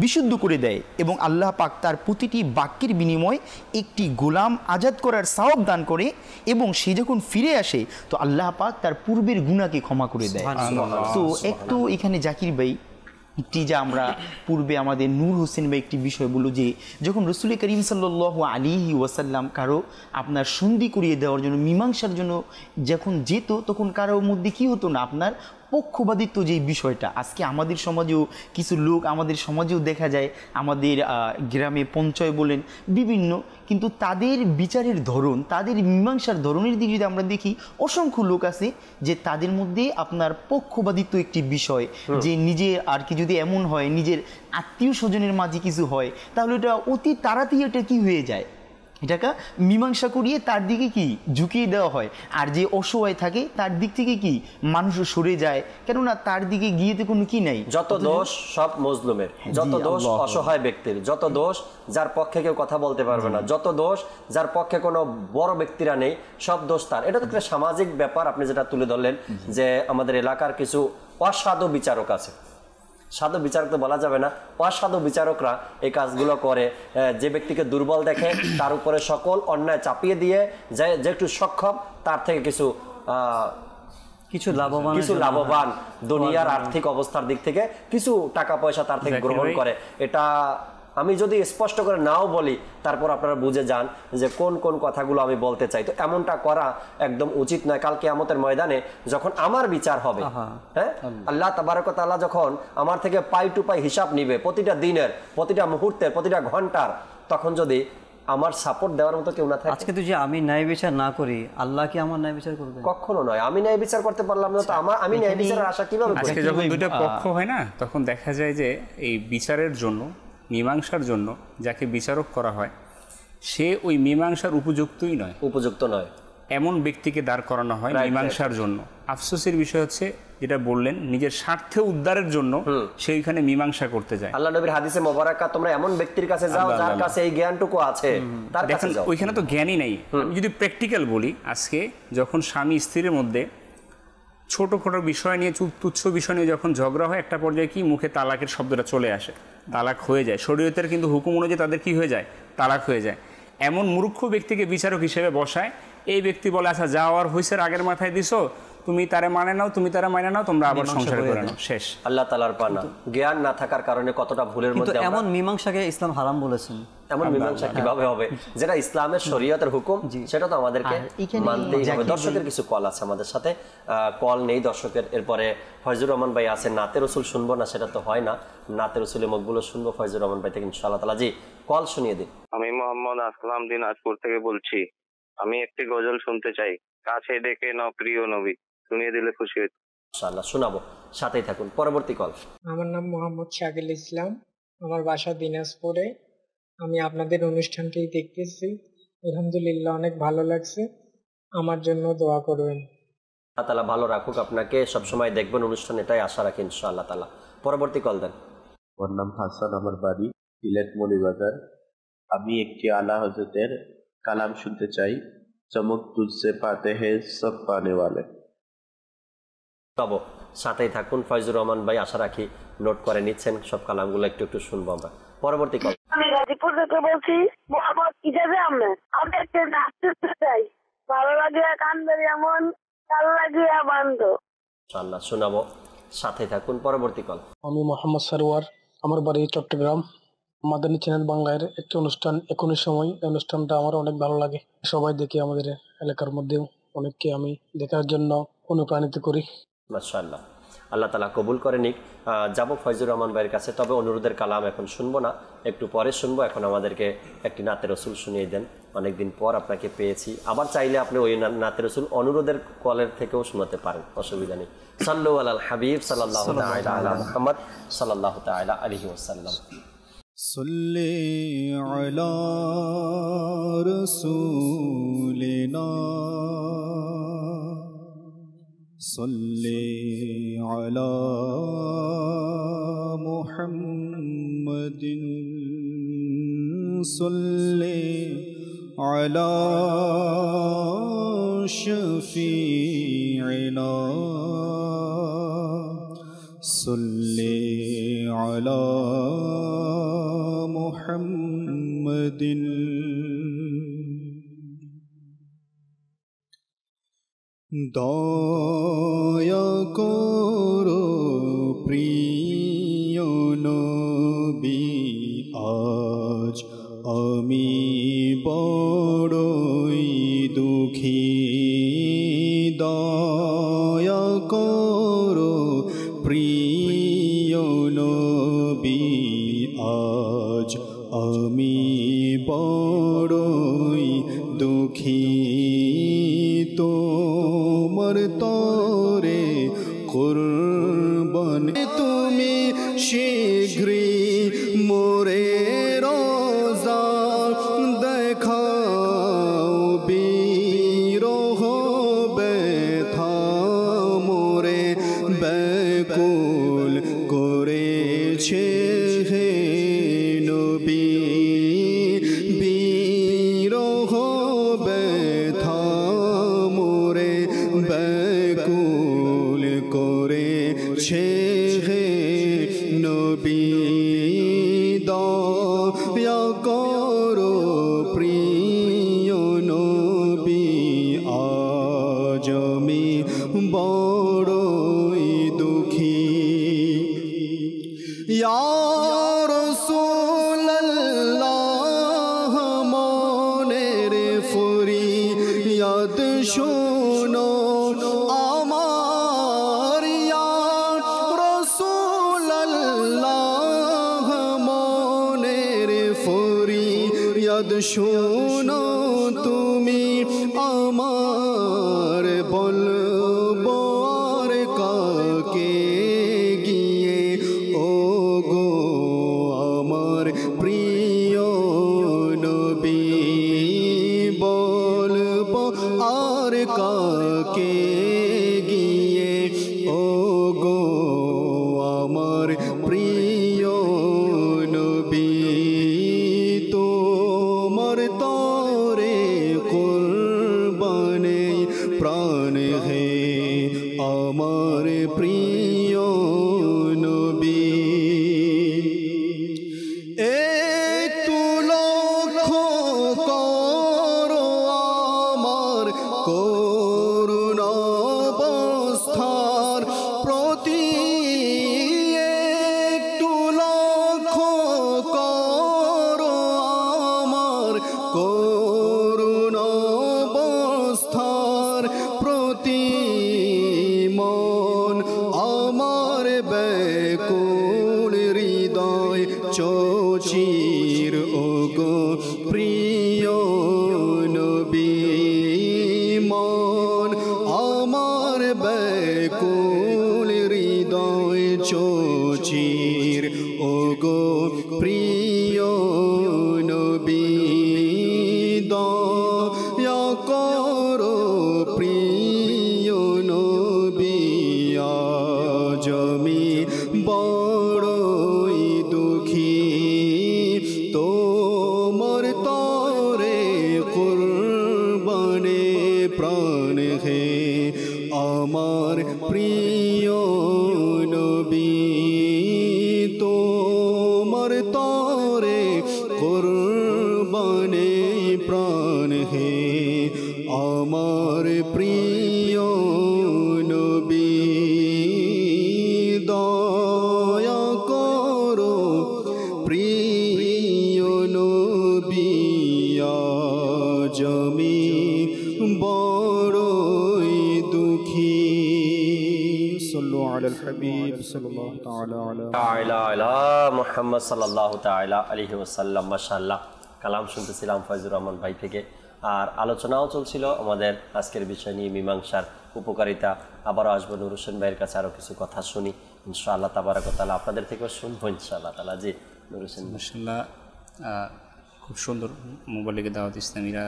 বিশুদ্ধ করে দেয় এবং আল্লাহ পাক তার প্রতিটি বাক্যের বিনিময়ে একটি গোলাম আজাদ করার সওয়াব দান করে, এবং সে যখন ফিরে আসে তো আল্লাহ পাক তার পূর্বের গুনাহকে ক্ষমা করে দেয়। তো একটু এখানে জাকির ভাই একটি যা আমরা পূর্বে আমাদের নূর হোসেন ভাই একটি বিষয় বলল যে যখন রসুল করিম সাল্লাল্লাহু আলাইহি ওয়াসাল্লাম কারো আপনার সন্ধি করিয়ে দেওয়ার জন্য, মীমাংসার জন্য যখন যেত, তখন কারোর মধ্যে কী হতো না, আপনার পক্ষপাতিত্ব যেই বিষয়টা আজকে আমাদের সমাজেও কিছু লোক, আমাদের সমাজেও দেখা যায়, আমাদের গ্রামে পঞ্চায়েত বলেন বিভিন্ন, কিন্তু তাদের বিচারের ধরন, তাদের মীমাংসার ধরনের দিকে যদি আমরা দেখি, অসংখ্য লোক আছে যে তাদের মধ্যে আপনার পক্ষপাতিত্ব একটি বিষয়, যে নিজের আর কি যদি এমন হয় নিজের আত্মীয় স্বজনের মাঝে কিছু হয়, তাহলে এটা অতি তাড়াতাড়ি এটা কি হয়ে যায়, এটাকে মীমাংসা করিয়ে তার দিকে কি ঝুঁকিয়ে দেওয়া হয়। আর যে অসহায় থাকে তার দিক থেকে কি মানুষ সরে যায়, কেননা তার দিকে গিয়ে তো কোনো কি নাই। যত দোষ সব মজলুমের, যত দোষ অসহায় ব্যক্তির, যত দোষ যার পক্ষে কেউ কথা বলতে পারবে না, যত দোষ যার পক্ষে কোনো বড় ব্যক্তিরা নেই, সব দোষ তার। এটা তো একটা সামাজিক ব্যাপার। আপনি যেটা তুলে ধরলেন যে আমাদের এলাকার কিছু অসাধু বিচারক আছে, সাধু বিচারক তো বলা যাবে না, অসাধু বিচারকরা এই কাজগুলো করে। যে ব্যক্তিকে দুর্বল দেখে তার উপরে সকল অন্যায় চাপিয়ে দিয়ে, যে একটু সক্ষম তার থেকে কিছু লাভবান দুনিয়ার আর্থিক অবস্থার দিক থেকে কিছু টাকা পয়সা তার থেকে গ্রহণ করে। এটা আমি যদি স্পষ্ট করে নাও বলি, তারপর আপনারা বুঝে যান যে কোন কোন কথাগুলো আমি বলতে চাই। তো এমনটা করা একদম উচিত নয়। কাল কিয়ামতের ময়দানে যখন আমার বিচার হবে, হ্যাঁ, আল্লাহ তাবারক ওয়া তাআলা যখন আমার থেকে পাই টু পাই হিসাব নিবে, প্রতিটা দিনের, প্রতিটা মুহূর্তের, প্রতিটা ঘন্টার, তখন যদি আমার সাপোর্ট দেওয়ার মতো কেউ না থাকে, আজকে তো যে আমি ন্যায় বিচার না করি, আল্লাহ কি আমার ন্যায় বিচার করবে? কখনো নয়। আমি ন্যায় বিচার করতে পারলাম না, তো আমি ন্যায় বিচারের আশা কিভাবে করব? আজকে যখন দুইটা পক্ষ হয় না, তখন দেখা যায় যে এই বিচারের জন্য মীমাংসার জন্য যাকে বিচারক করা হয় সে ওই মীমাংসার উপযুক্তই নয়, উপযুক্ত নয়, এমন ব্যক্তিকে দাঁড় করানো হয় মীমাংসার জন্য। আফসোসের বিষয় হচ্ছে যেটা বললেন, নিজের স্বার্থে উদ্ধারের জন্য সেইখানে মীমাংসা করতে যায়। আল্লাহ নবীর হাদিসে মোবারকা, তোমরা এমন ব্যক্তির কাছে যাও যার কাছে এই জ্ঞানটুকু আছে, তার কাছে যাও। ওইখানে তো জ্ঞানই নেই। আমি যদি প্র্যাকটিক্যাল বলি, আজকে যখন স্বামী স্ত্রীর মধ্যে ছোটোখাটো বিষয় নিয়ে, তুচ্ছ বিষয় নিয়ে যখন ঝগড়া হয়, একটা পর্যায়ে কি মুখে তালাকের শব্দটা চলে আসে, তালাক হয়ে যায়। শরীয়তের কিন্তু হুকুম অনুযায়ী তাদের কি হয়ে যায়, তালাক হয়ে যায়। এমন মূর্খ ব্যক্তিকে বিচারক হিসেবে বসায়, এই ব্যক্তি বলে আচ্ছা যাওয়ার হইসের আগের মাথায় দিছো, তুমি তারে মানে নাও, তুমি তারা মানে নাও, তোমরা আবার সংসার করে নাও, শেষ। আল্লাহ তাআলার পানা জ্ঞান না থাকার কারণে কতটা ভুলের মধ্যে আমরা। এমন মীমাংসাকে ইসলাম হারাম বলেছেন। এমন মীমাংসা কিভাবে হবে যেটা ইসলামের শরীয়তের হুকুম, সেটা তো আমাদেরকে মানতেই হবে। দর্শকের কিছু কল আছে আমাদের সাথে, কল নেই দর্শকের। এরপরে ফয়জুর রহমান ভাই আছে, নাতে রসুল শুনবো না সেটা তো হয় না, নাতে রসুলের মকবুল শুনবো ফয়জুর রহমান ভাই থেকে ইনশাআল্লাহ তাআলা। জি, কল শুনিয়ে দিন। আমি মোহাম্মদ আসলাম দিনাজপুর থেকে বলছি। আমি একটি গজল শুনতে চাই, কাছে ডেকে নাও প্রিয় নবী, শুনিয়ে দিলে খুশি হই। ইনশাআল্লাহ শোনাবো, সাথেই থাকুন। পরবর্তী কল। আমার নাম মোহাম্মদ শাকিল ইসলাম, আমার বাসা দিনাজপুরে। আমি আপনাদের অনুষ্ঠানটি দেখতেছি, আলহামদুলিল্লাহ অনেক ভালো লাগছে, আমার জন্য দোয়া করবেন। আল্লাহ তাআলা ভালো রাখুক আপনাকে, সবসময় দেখবেন অনুষ্ঠান, এটাই আশা রাখি ইনশাআল্লাহ তাআলা। পরবর্তী কল দেন। আমার নাম হাসান, আমার বাড়ি সিলেট মৌলভীবাজার। আমি একটি আলা হজরতের কালাম শুনতে চাই, চমক তুঝসে পাতে হে সব পানে ওয়ালে। তবে সাথেই থাকুন, ফয়জুর রহমান ভাই আশা রাখি নোট করে নিচ্ছেন, সব কালামগুলো একটু একটু শুনবো আমরা। পরবর্তী কল। আমি গাজীপুর থেকে বলছি, মোহাম্মদ ইজাজে আহমেদ। আমি একটা নাচতে চাই, ভালো লাগিয়া কান্দে এমন, ভালো লাগিয়া বান্ধ। ইনশাআল্লাহ শোনাবো, সাথে থাকুন। পরবর্তী কল। আমি মোহাম্মদ সারোয়ার, আমার বাড়ি চট্টগ্রাম। মাদানী চ্যানেল বাংলার একটি অনুষ্ঠান এখনই সময়, এই অনুষ্ঠানটা আমার অনেক ভালো লাগে, সবাই দেখে, আমাদের এলাকার মধ্যে অনেককে আমি দেখার জন্য অনুপ্রাণিত করি। মাশাআল্লাহ, আল্লাহ তাআলা কবুল করে নিক। যাবো ফয়জুর রহমান ভাইয়ের কাছে, তবে অনুরোধের কালাম এখন শুনবো না, একটু পরে শুনবো। এখন আমাদেরকে একটি নাতে রসুল শুনিয়ে দেন, অনেকদিন পর আপনাকে পেয়েছি। আবার চাইলে আপনি ওই নাতে রসুল অনুরোধের কলের থেকেও শোনাতে পারেন, অসুবিধা নেই। সাল্লু আলাল হাবিব সাল্লাল্লাহু তাআলা আলা মুহাম্মদ সাল্লাল্লাহু তাআলা আলাইহি ওয়াসাল্লাম। সল্লি আলা রাসূলিনা সল্লি আলা মুহাম্মাদিন সল্লি আলা শফিঈনা সল্লি আলা মুহাম্মাদিন। দয়া করো প্রিয় নবী, আজ আমি বড়ই দুঃখী। দয়া করো প্রিয় নবী, আজ আমি বড়ই দুঃখী। তোমার তরে কুরবান তুমি শীঘ্রই মোরে রোজা দেখাও, বিরহ ব্যথা মোরে ব্যাকুল করেছে হে নবী। বিরহ ব্যথা মোরে ব্যাকুল করেছে হে নবী। দয়া করো প্রিয় নবী, আজ আমি বড়ই দুঃখী। ইয়া রাসূলুল্লাহ মনের ফরিয়াদ শোনো আমার, ইয়া রাসূলুল্লাহ মনের ফরিয়াদ শোনো তুমি আমার। বলবো আর কাকে গিয়ে, ও গো আমার আমার প্রিয় নবী তোমার তরে কুরবানে প্রাণ হে আমার প্রিয় নবী একটু লক্ষ্য করো আমার করুণ অবস্থার প্রতি একটু লক্ষ্য করো আমার করুণ অবস্থার প্রতি মন আমার ব্যাকুল হৃদয় চোচির ওগো প্রিয় নবী মন আমার ব্যাকুল হৃদয় চোচির ওগো প্রিয় নবী দয়া করো প্রিয় নবী আজ আমি বড়ই দুঃখী তোমার তরে কুরবানে প্রাণ হে আমার প্রিয় নবী তোমার তরে কুরবানে প্রাণ হে আমার প্রিয় নবী দয়া করো প্রিয় নবী আজ আমি বড়ই দুঃখী সাল্লু আলাল হাবিব সাল্লাল্লাহু তাআলা আলা মুহাম্মদ সাল্লাল্লাহু তাআলা আলাইহি ওয়াসাল্লাম। মাশাআল্লাহ, কালাম শুনতেছিলাম ফয়জুর রহমান ভাই থেকে, আর আলোচনাও চলছিল আমাদের আজকের বিষয় নিয়ে মীমাংসার উপকারিতা। আবারও আসবো নুর হোসেন ভাইয়ের কাছে, আরও কিছু কথা শুনি ইনশাআল্লাহ তাবারাক ওয়া তাআলা, আপনাদের থেকেও শুনবো ইনশাআল্লাহ তাআলা। জি নুর হোসেন। মাশাআল্লাহ, খুব সুন্দর মোবালিকে দাওয়াত ইসলামীরা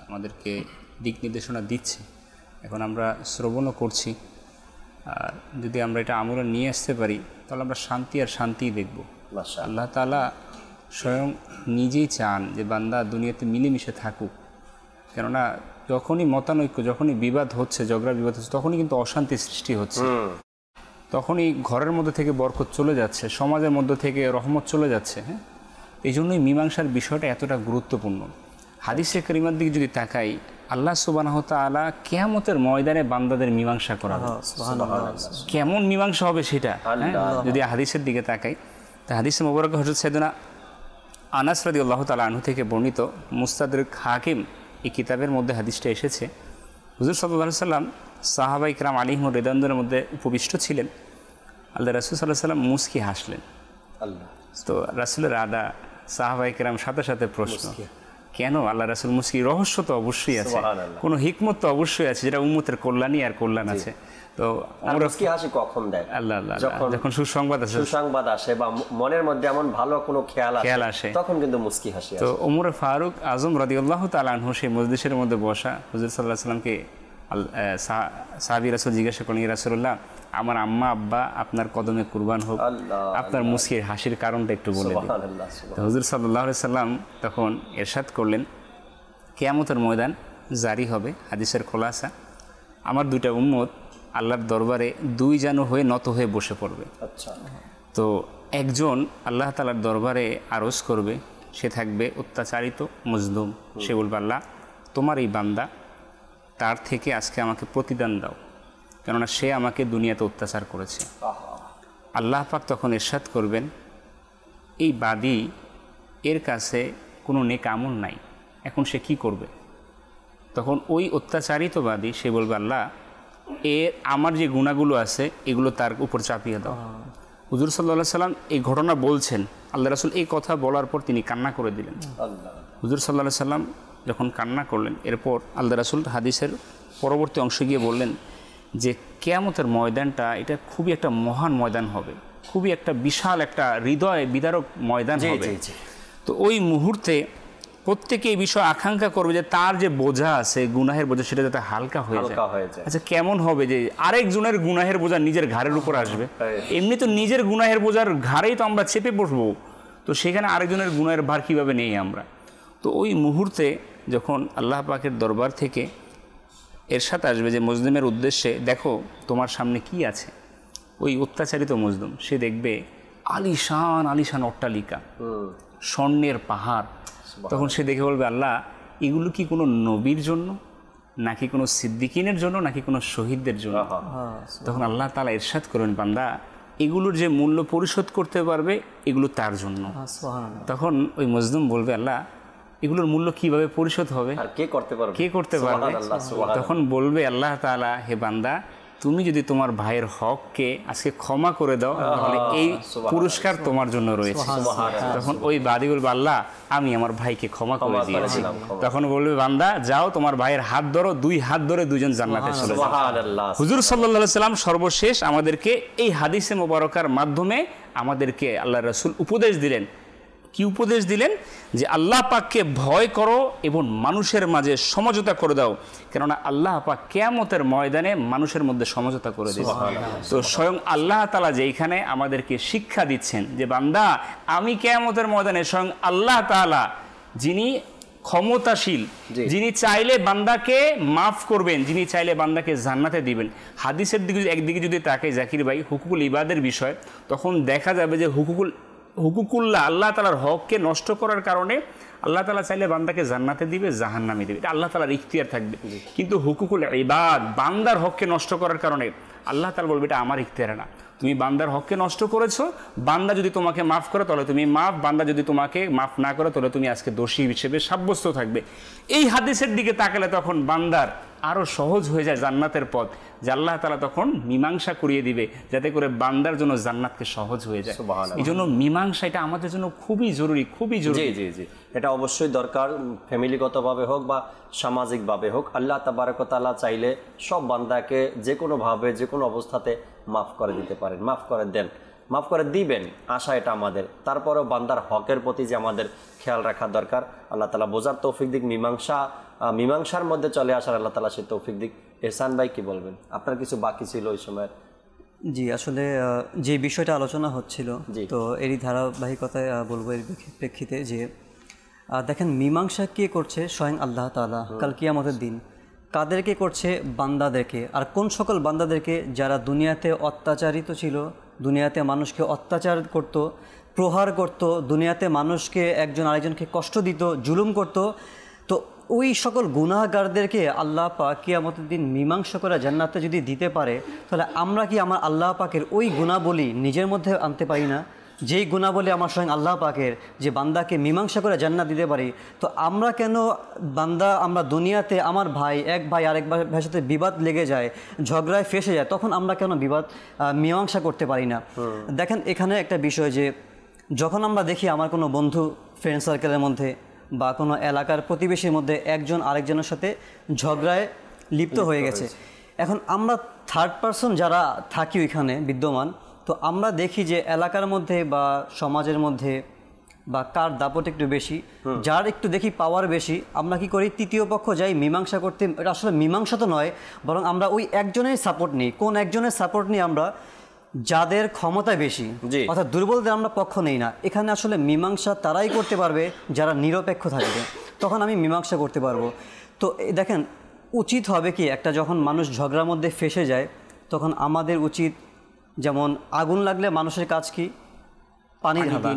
আমাদেরকে দিক নির্দেশনা দিচ্ছে, এখন আমরা শ্রবণও করছি। আর যদি আমরা এটা আমলে নিয়ে আসতে পারি তাহলে আমরা শান্তি আর শান্তিই দেখব। আল্লাহ তাআলা স্বয়ং নিজেই চান যে বান্দা দুনিয়াতে মিলেমিশে থাকুক, কেননা যখনই মতানৈক্য, যখনই বিবাদ হচ্ছে, ঝগড়া বিবাদ হচ্ছে, তখনই কিন্তু অশান্তি সৃষ্টি হচ্ছে, তখনই ঘরের মধ্যে থেকে বরকত চলে যাচ্ছে, সমাজের মধ্যে থেকে রহমত চলে যাচ্ছে। হ্যাঁ, এই জন্যই মীমাংসার বিষয়টা এতটা গুরুত্বপূর্ণ। হাদিসে কারিমার দিকে যদি তাকাই, আল্লাহ সুবহানাহু ওয়া তাআলা কিয়ামতের ময়দানে বান্দাদের মীমাংসা করাবে। কেমন মীমাংসা হবে সেটা যদি হাদিসের দিকে তাকাই, তা হাদিসে মুবারক হযরত সাইয়েদনা আনাস রাদিয়াল্লাহু তাআলা আনহু থেকে বর্ণিত, মুস্তাদরিক হাকিম এই কিতাবের মধ্যে হাদিসটা এসেছে। হুজুর সাল্লাল্লাহু আলাইহি ওয়াসাল্লাম সাহাবায়ে কিরাম আলাইহিম রিদওয়ানের মধ্যে উপবিষ্ট ছিলেন। আল্লাহ রাসূল সাল্লাল্লাহু আলাইহি ওয়াসাল্লাম মুস্কি হাসলেন। আল্লাহ তো রাসূলের আদা, সাহাবায়ে কিরাম সাথে সাথে প্রশ্ন, কেন আল্লাহ রাসূল মুস্কি? রহস্য তো অবশ্যই আছে, কোনো হিকমত তো অবশ্যই আছে, যেটা উম্মতের কল্যাণই আর কল্যাণ আছে। তো আমরা মুস্কি হাসি কখন দেয়? আল্লাহ আল্লাহ, যখন সুসংবাদ আসে বা মনের মধ্যে এমন ভালো কোনো খেয়াল আসে, তখন কিন্তু মুস্কি হাসি আসে। তো ওমর ফারুক আজম রাদিয়াল্লাহু তাআলা আনহু সেই মজলিসের মধ্যে বসা, হুজুর সাল্লাল্লাহু আলাইহি ওয়াসাল্লামকে সাহাবী রাসূল জিজ্ঞাসা করেন, ইয়া রাসূলুল্লাহ, আমার আম্মা আব্বা আপনার কদমে কুরবান হোক, আপনার মুস্কির হাসির কারণটা একটু বলে দিন। তো হুজুর সাল্লাল্লাহু আলাইহি ওয়াসাল্লাম তখন ইরশাদ করলেন, কিয়ামতের ময়দান জারি হবে, হাদিসের খোলাসা, আমার দুইটা উম্মত আল্লাহর দরবারে দুই জানু হয়ে নত হয়ে বসে পড়বে। আচ্ছা, তো একজন আল্লাহ তাআলার দরবারে আরজ করবে, সে থাকবে অত্যাচারিত, মজলুম, সে বলবে, আল্লাহ তোমার এই বান্দা, তার থেকে আজকে আমাকে প্রতিদান দাও, কেননা সে আমাকে দুনিয়াতে অত্যাচার করেছে। আল্লাহ পাক তখন ইরশাদ করবেন, এই বাদী, এর কাছে কোনো নেক আমল নাই, এখন সে কি করবে? তখন ওই অত্যাচারিত বাদী সে বলবে, আল্লাহ আমার যে গুনাহগুলো আছে এগুলো তার উপর চাপিয়ে দাও। হুজুর সাল্লাল্লাহু আলাইহি ওয়াসাল্লাম এই ঘটনা বলছেন, আল্লাহ রাসূল এই কথা বলার পর তিনি কান্না করে দিলেন। হুজুর সাল্লাল্লাহু আলাইহি ওয়াসাল্লাম যখন কান্না করলেন, এরপর আল্লাহ রাসূল হাদিসের পরবর্তী অংশে গিয়ে বললেন যে কিয়ামতের ময়দানটা এটা খুবই একটা মহান ময়দান হবে, খুবই একটা বিশাল একটা হৃদয় বিদারক ময়দান হবে। তো ওই মুহূর্তে প্রত্যেকে এই বিষয়ে আকাঙ্ক্ষা করবে যে তার যে বোঝা আছে গুনাহের বোঝা সেটা যাতে হালকা হয়ে যায়। আচ্ছা, কেমন হবে যে আরেকজনের গুনাহের বোঝা নিজের ঘাড়ের উপর আসবে? এমনি তো নিজের গুনাহের বোঝার ঘাড়েই তো আমরা চেপে বসবো, তো সেখানে আরেকজনের গুনাহের ভার কীভাবে নেই আমরা? তো ওই মুহূর্তে যখন আল্লাহ পাকের দরবার থেকে এরশাদ আসবে যে মজলুমের উদ্দেশ্যে, দেখো তোমার সামনে কি আছে, ওই অত্যাচারিত মজলুম সে দেখবে আলিশান আলিশান অট্টালিকা, স্বর্ণের পাহাড়। তখন সে দেখে বলবে, আল্লাহ এগুলো কি কোনো নবীর জন্য, নাকি কোনো সিদ্দিকিনের জন্য, নাকি কোনো শহীদদের জন্য? তখন আল্লাহ তাআলা ইরশাদ করেন, বান্দা এগুলোর যে মূল্য পরিশোধ করতে পারবে এগুলো তার জন্য। তখন ওই মজলুম বলবে, আল্লাহ এগুলোর মূল্য কিভাবে পরিশোধ হবে, আর কে করতে পারবে? তখন বলবে আল্লাহ তাআলা, হে বান্দা তুমি যদি তোমার ভাইয়ের হককে আজকে ক্ষমা করে দাও তাহলে এই পুরস্কার তোমার জন্য রয়েছে। তখন ওই বাদী বলবে, আল্লাহ আমি আমার ভাইকে ক্ষমা করে দিয়েছি। তখন বলবে, বান্দা যাও তোমার ভাইয়ের হাত ধরো, দুই হাত ধরে দুজন জান্নাতে চলে যাও। হুজুর সাল্লাল্লাহু আলাইহি সাল্লাম সর্বশেষ আমাদেরকে এই হাদিসে মোবারকার মাধ্যমে আমাদেরকে আল্লাহ রাসূল উপদেশ দিলেন। কি উপদেশ দিলেন? যে আল্লাহ পাককে ভয় করো এবং মানুষের মাঝে সমঝোতা করে দাও, কেননা আল্লাহ পাক কিয়ামতের ময়দানে মানুষের মধ্যে সমঝোতা করে দিবেন। তো স্বয়ং আল্লাহ তাআলা যেখানে আমাদেরকে শিক্ষা দিচ্ছেন যে বান্দা আমি কিয়ামতের ময়দানে স্বয়ং আল্লাহ তাআলা যিনি ক্ষমতাশীল, যিনি চাইলে বান্দাকে মাফ করবেন, যিনি চাইলে বান্দাকে জান্নাতে দিবেন। হাদিসের দিকে একদিকে যদি তাকে জাকির ভাই হুকুকুল ইবাদের বিষয়, তখন দেখা যাবে যে হুকুকুল্লাহ আল্লাহ তাআলার হককে নষ্ট করার কারণে আল্লাহ তাআলা চাইলে বান্দাকে জান্নাতে দিবে, জাহান্নামে দিবে, এটা আল্লাহ তাআলার ইখতিয়ার থাকবে। কিন্তু হুকুকুল ইবাদ বান্দার হককে নষ্ট করার কারণে আল্লাহ তাআলা বলবে এটা আমার ইখতিয়ার না, তুমি বান্দার হককে নষ্ট করেছো, বান্দা যদি তোমাকে মাফ করে তাহলে তুমি মাফ, বান্দা যদি তোমাকে মাফ না করে তাহলে তুমি আজকে দোষী হিসেবে সাব্যস্ত থাকবে। এই হাদিসের দিকে তাকালে তখন বান্দার আরও সহজ হয়ে যায় জান্নাতের পথ, যে আল্লাহ তাআলা তখন মীমাংসা করিয়ে দিবে যাতে করে বান্দার জন্য জান্নাতকে সহজ হয়ে যায়। এই জন্য মীমাংসা এটা আমাদের জন্য খুবই জরুরি, খুবই জরুরি। জি জি জি, এটা অবশ্যই দরকার, ফ্যামিলিগতভাবে হোক বা সামাজিকভাবে হোক। আল্লাহ তাবারক ওয়া তাআলা চাইলে সব বান্দাকে যে কোনোভাবে যে কোনো অবস্থাতে মাফ করে দিতে পারেন, মাফ করে দেন, মাফ করে দিবেন, আশা এটা আমাদের। তারপরেও বান্দার হকের প্রতি যে আমাদের খেয়াল রাখা দরকার, আল্লাহ তাআলা বোঝার তৌফিক দিক, মীমাংসার মধ্যে চলে আসার আল্লাহ তাআলা সে তৌফিক দিক। এহসান ভাই কি বলবেন? আপনার কিছু বাকি ছিল ওই সময়? জি, আসলে যে বিষয়টা আলোচনা হচ্ছিল, তো এরই ধারাবাহিকতায় বলবো এর প্রেক্ষিতে যে দেখেন মীমাংসা কে করছে? স্বয়ং আল্লাহ তাআলা কাল কিয়ামতের দিন। কাদেরকে করছে? বান্দাদেরকে। আর কোন সকল বান্দাদেরকে? যারা দুনিয়াতে অত্যাচারিত ছিল, দুনিয়াতে মানুষকে অত্যাচার করত, প্রহার করত, দুনিয়াতে মানুষকে একজন আরেকজনকে কষ্ট দিত, জুলুম করত। তো ওই সকল গুনাহগারদেরকে আল্লাহ পাক কিয়ামতের দিন মীমাংসা করে জান্নাতে যদি দিতে পারে, তাহলে আমরা কি আমার আল্লাহ পাকের ওই গুণাবলী নিজের মধ্যে আনতে পারি না? যেই গুণাবলী আমার স্বয়ং আল্লাহ পাকের, যে বান্দাকে মীমাংসা করে জান্নাত দিতে পারি, তো আমরা কেন আমরা দুনিয়াতে আমার এক ভাই আরেক ভাইয়ের সাথে বিবাদ লেগে যায়, ঝগড়ায় ফেসে যায়, তখন আমরা কেন মীমাংসা করতে পারি না? দেখেন এখানে একটা বিষয় যে যখন আমরা দেখি আমার কোনো বন্ধু ফ্রেন্ড সার্কেলের মধ্যে বা কোনো এলাকার প্রতিবেশীর মধ্যে একজন আরেকজনের সাথে ঝগড়ায় লিপ্ত হয়ে গেছে, এখন আমরা থার্ড পারসন যারা থাকি ওইখানে বিদ্যমান, তো আমরা দেখি যে এলাকার মধ্যে বা সমাজের মধ্যে বা কার দাপট একটু বেশি, যার একটু দেখি পাওয়ার বেশি, আমরা কি করি? তৃতীয় পক্ষ যাই মীমাংসা করতে। এটা আসলে মীমাংসা তো নয়, বরং আমরা ওই একজনের সাপোর্ট নিই। কোন একজনের সাপোর্ট নিই? আমরা যাদের ক্ষমতা বেশি, অর্থাৎ দুর্বলদের আমরা পক্ষ নেই না। এখানে আসলে মীমাংসা তারাই করতে পারবে যারা নিরপেক্ষ থাকবে, তখন আমি মীমাংসা করতে পারবো। তো দেখেন উচিত হবে কি, একটা যখন মানুষ ঝগড়ার মধ্যে ফেসে যায়, তখন আমাদের উচিত, যেমন আগুন লাগলে মানুষের কাজ কি? পানি ঢালা।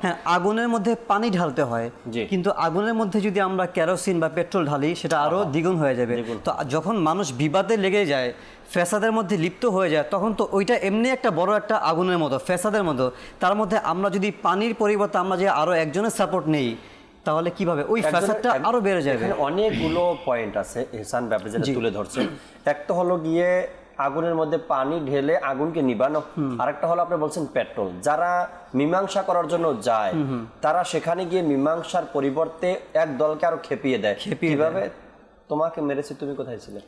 হ্যাঁ, আগুনের মধ্যে পানি ঢালতে হয়, কিন্তু আগুনের মধ্যে যদি আমরা কেরোসিন বা পেট্রোল ঢালি সেটা আরও দ্বিগুণ হয়ে যাবে। তো যখন মানুষ বিবাদে লেগে যায়, ফ্যাসাদের মধ্যে লিপ্ত হয়ে যায়, তখন তো ওইটা এমনি একটা বড় একটা আগুনের মতো, ফ্যাসাদের মতো। তার মধ্যে আমরা যদি পানির পরিবর্তে আমরা যে আরও একজনের সাপোর্ট নেই, তাহলে কিভাবে ওই ফ্যাসাদটা আরও বেড়ে যাবে। অনেকগুলো পয়েন্ট আছে এহসান ব্যাপারে যেটা তুলে ধরছে। একটা হলো গিয়ে আগুনের মধ্যে পানি ঢেলে আগুনকে নিবানো, আরেকটা হলো আপনি বলছেন পেট্রোল। যারা মীমাংসা করার জন্য যায়, তারা সেখানে গিয়ে মীমাংসার পরিবর্তে এক দলকে আরো খেপিয়ে দেয়। কিভাবে? তোমাকে মেরেছে, তুমি কোথায় ছিলে?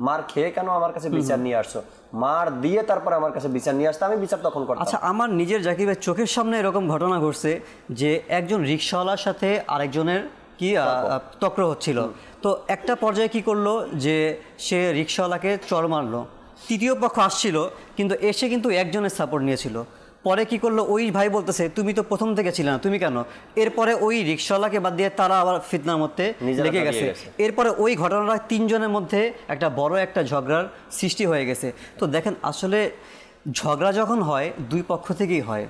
মার খেয়ে কেন আমার কাছে বিচার নিয়ে আসছো? মার দিয়ে তারপর আমার কাছে বিচার নিয়ে আসতো, আমি বিচার তখন করতাম। আচ্ছা, আমার নিজের জাকিবের চোখের সামনে এরকম ঘটনা ঘটছে যে একজন রিকশাওয়ালার সাথে আরেকজনের কি তক্র হচ্ছিল। তো একটা পর্যায়ে কি করলো যে সে রিক্সাওয়ালাকে চড় মারলো, তৃতীয় পক্ষ আসছিল কিন্তু এসে কিন্তু একজনের সাপোর্ট নিয়েছিল। পরে কি করলো, ওই ভাই বলতেছে তুমি তো প্রথম থেকে ছিলে না, তুমি কেন? এরপরে ওই রিক্সাওয়ালাকে বাদ দিয়ে তারা আবার ফিতনার মধ্যে লেগে গেছে। এরপরে ওই ঘটনাটা তিনজনের মধ্যে একটা বড় একটা ঝগড়ার সৃষ্টি হয়ে গেছে। তো দেখেন আসলে ঝগড়া যখন হয় দুই পক্ষ থেকেই হয়,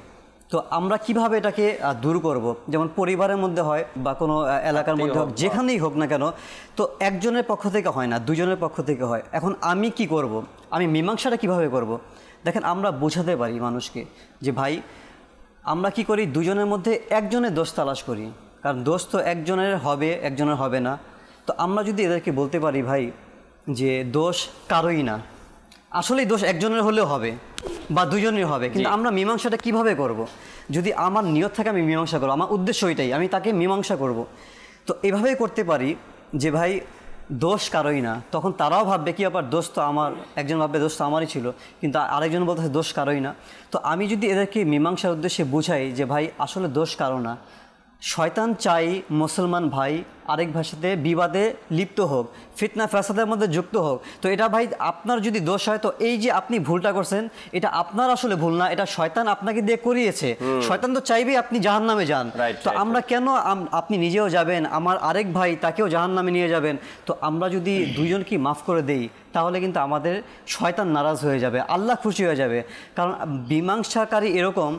তো আমরা কিভাবে এটাকে দূর করব? যেমন পরিবারের মধ্যে হয় বা কোনো এলাকার মধ্যে হোক, যেখানেই হোক না কেন, তো একজনের পক্ষ থেকে হয় না, দুজনের পক্ষ থেকে হয়। এখন আমি কি করব? আমি মীমাংসাটা কিভাবে করব? দেখেন আমরা বোঝাতে পারি মানুষকে যে ভাই আমরা কি করি, দুজনের মধ্যে একজনের দোষ তালাশ করি, কারণ দোষ তো একজনের হবে একজনের হবে না। তো আমরা যদি এদেরকে বলতে পারি ভাই যে দোষ কারোই না, আসলেই দোষ একজনের হলেও হবে বা দুজনের হবে, কিন্তু আমরা মীমাংসাটা কিভাবে করব? যদি আমার নিয়ত থাকে আমি মীমাংসা করবো, আমার উদ্দেশ্য ওইটাই, আমি তাকে মীমাংসা করব। তো এভাবেই করতে পারি যে ভাই দোষ কারোই না, তখন তারাও ভাববে কি ব্যাপার, দোষ তো আমার, একজন ভাববে দোষ তো আমারই ছিল, কিন্তু আরেকজন বলতে দোষ কারোই না। তো আমি যদি এদেরকে মীমাংসার উদ্দেশ্যে বুঝাই যে ভাই আসলে দোষ কারো না, শয়তান চাই মুসলমান ভাই আরেক ভাষাতে বিবাদে লিপ্ত হোক, ফিতনা ফাসাদের মধ্যে যুক্ত হোক। তো এটা ভাই আপনার যদি দোষ হয়, তো এই যে আপনি ভুলটা করছেন এটা আপনার আসলে ভুল না, এটা শয়তান আপনাকে দিয়ে করিয়েছে। শয়তান তো চাইবেই আপনি জাহান্নামে যান। তো আমরা কেন, আপনি নিজেও যাবেন, আমার আরেক ভাই তাকেও জাহান্নামে নিয়ে যাবেন। তো আমরা যদি দুইজনকে মাফ করে দেই তাহলে কিন্তু আমাদের শয়তান নারাজ হয়ে যাবে, আল্লাহ খুশি হয়ে যাবে। কারণ মীমাংসাকারী এরকম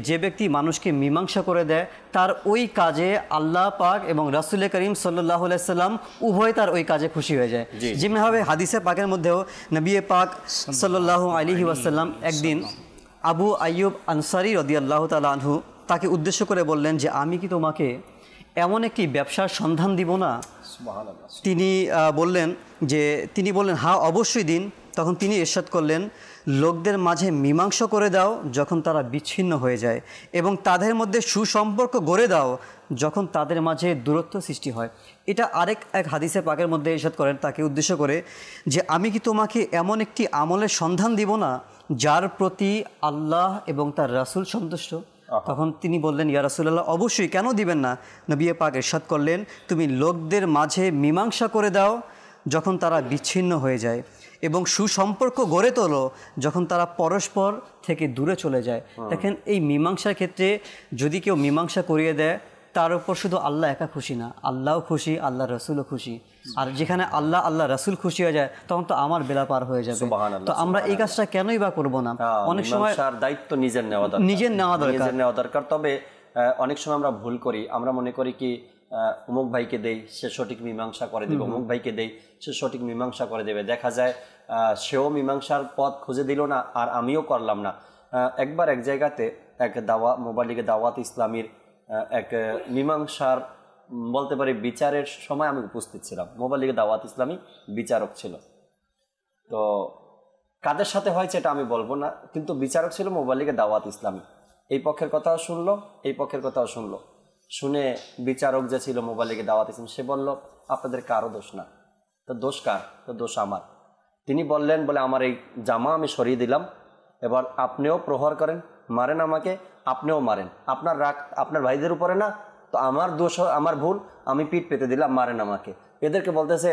যে ব্যক্তি মানুষকে মীমাংসা করে দেয় তার ওই কাজে আল্লাহ পাক এবং রাসূল করিম সাল্লাল্লাহু আলাইহি সাল্লাম উভয় তার ওই কাজে খুশি হয়ে যায়। যেমনিভাবে হাদিসে পাকের মধ্যেও নবী পাক সাল্লাল্লাহু আলাইহি ওয়াসাল্লাম একদিন আবু আইয়ুব আনসারী রাদিয়াল্লাহু তাআলা আনহু তাকে উদ্দেশ্য করে বললেন যে আমি কি তোমাকে এমন একটি ব্যবসার সন্ধান দিব না? তিনি বললেন হ্যাঁ অবশ্যই দিন। তখন তিনি ইরশাদ করলেন, লোকদের মাঝে মীমাংসা করে দাও যখন তারা বিচ্ছিন্ন হয়ে যায়, এবং তাদের মধ্যে সুসম্পর্ক গড়ে দাও যখন তাদের মাঝে দূরত্ব সৃষ্টি হয়। এটা এক হাদিসে পাকের মধ্যে ইরশাদ করেন তাকে উদ্দেশ্য করে যে আমি কি তোমাকে এমন একটি আমলের সন্ধান দিব না যার প্রতি আল্লাহ এবং তার রাসূল সন্তুষ্ট? তখন তিনি বললেন, ইয়া রাসূলুল্লাহ অবশ্যই, কেন দিবেন না? নবী পাক ইরশাদ করলেন, তুমি লোকদের মাঝে মীমাংসা করে দাও যখন তারা বিচ্ছিন্ন হয়ে যায়, এবং সুসম্পর্ক গড়ে তোলো যখন তারা পরস্পর থেকে দূরে চলে যায়। দেখেন এই মীমাংসার ক্ষেত্রে যদি কেউ মীমাংসা করিয়ে দেয় তার উপর শুধু আল্লাহ একা খুশি না, আল্লাহও খুশি, আল্লাহ রসুলও খুশি। আর যেখানে আল্লাহ রসুল খুশি হয়ে যায় তখন তো আমার বেলা পার হয়ে যাবে। তো আমরা এই কাজটা কেনই বা করবো না? অনেক সময় দায়িত্ব নিজের নেওয়া দরকার। তবে অনেক সময় আমরা ভুল করি, আমরা মনে করি কি অমুক ভাইকে দেই সে সঠিক মীমাংসা করে দেবে, অমুক ভাইকে দেই সে সঠিক মীমাংসা করে দেবে। দেখা যায় সেও মীমাংসার পথ খুঁজে দিল না আর আমিও করলাম না। একবার এক জায়গাতে এক মোবাইল লিগে দাওয়াত ইসলামীর এক মীমাংসার বলতে পারি বিচারের সময় আমি উপস্থিত ছিলাম। মোবাইল লিগে দাওয়াত ইসলামী বিচারক ছিল। তো কাদের সাথে হয়েছে এটা আমি বলবো না, কিন্তু বিচারক ছিল মোবাইল লিগে দাওয়াত ইসলামী। এই পক্ষের কথাও শুনলো, এই পক্ষের কথাও শুনলো। শুনে বিচারক যে ছিল মোবাইল লিগে দাওয়াত ইসলাম, সে বলল আপনাদের কারো দোষ না। তো দোষ কার? তো দোষ আমার। তিনি বললেন, বলে আমার এই জামা আমি সরিয়ে দিলাম, এবার আপনিও প্রহার করেন, মারেন আমাকে, আপনিও মারেন। আপনার রাগ আপনার ভাইদের উপরে না, তো আমার দোষ, আমার ভুল, আমি পিঠ পেতে দিলাম, মারেন আমাকে। এদেরকে বলতেছে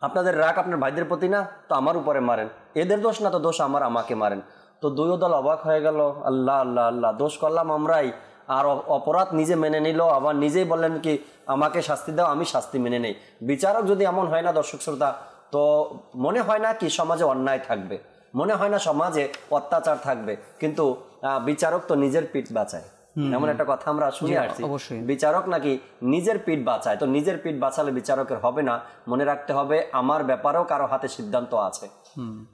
আপনাদের রাগ আপনার ভাইদের প্রতি না, তো আমার উপরে মারেন, এদের দোষ না, তো দোষ আমার, আমাকে মারেন। তো দুই দল অবাক হয়ে গেল, আল্লাহ আল্লাহ আল্লাহ, দোষ করলাম আমরাই, আর অপরাধ নিজে মেনে নিল, আবার নিজেই বললেন কি আমাকে শাস্তি দাও, আমি শাস্তি মেনে নেই। বিচারক যদি এমন হয় না দর্শক শ্রোতা, তো মনে হয় না কি সমাজে অন্যায় থাকবে, মনে হয় না সমাজে অত্যাচার থাকবে, কিন্তু বিচারক তো নিজের পিঠ বাঁচায়, এমন একটা কথা আমরা শুনে আসছি। বিচারক নাকি নিজের পিঠ বাঁচায়। তো নিজের পিঠ বাঁচালে বিচারকের হবে না। মনে রাখতে হবে আমার ব্যাপারেও কারো হাতে সিদ্ধান্ত আছে।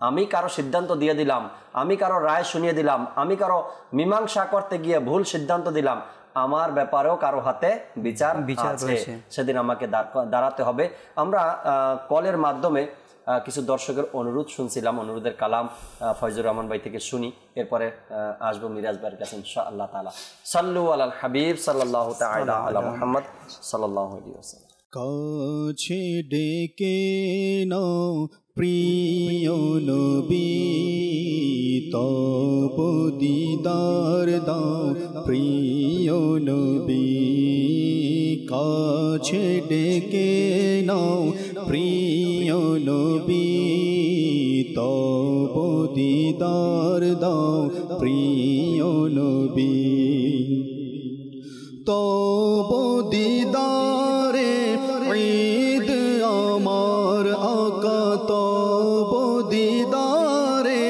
আমি কারো সিদ্ধান্ত দিয়ে দিলাম, আমি কারো রায় শুনিয়ে দিলাম, আমি কারো মীমাংসা করতে গিয়ে ভুল সিদ্ধান্ত দিলাম, আমার ব্যাপারেও কারো হাতে বিচার আছে, সেদিন আমাকে দাঁড়াতে হবে। আমরা কলের মাধ্যমে কিছু দর্শকের অনুরোধ শুনছিলাম, অনুরোধের কালাম ফয়জুর রহমান ভাই থেকে শুনি, এরপরে আসবো মিরাজ ভাইয়ের কাছে ইনশাআল্লাহ তাআলা। সাল্লু আলাল হাবিব সাল্লাল্লাহু তাআলা আলা মুহাম্মদ সাল্লাল্লাহু আলাইহি ওয়াসাল্লাম। কাছে ডেকে নাও প্রিয় নবী, তব দিদার দাও প্রিয় নবী, কাছে ডেকে নাও প্রিয় নবী তব দিদার দাও প্রিয় নবী তব দিদারে ঈদ আমার আকা তব দিদারে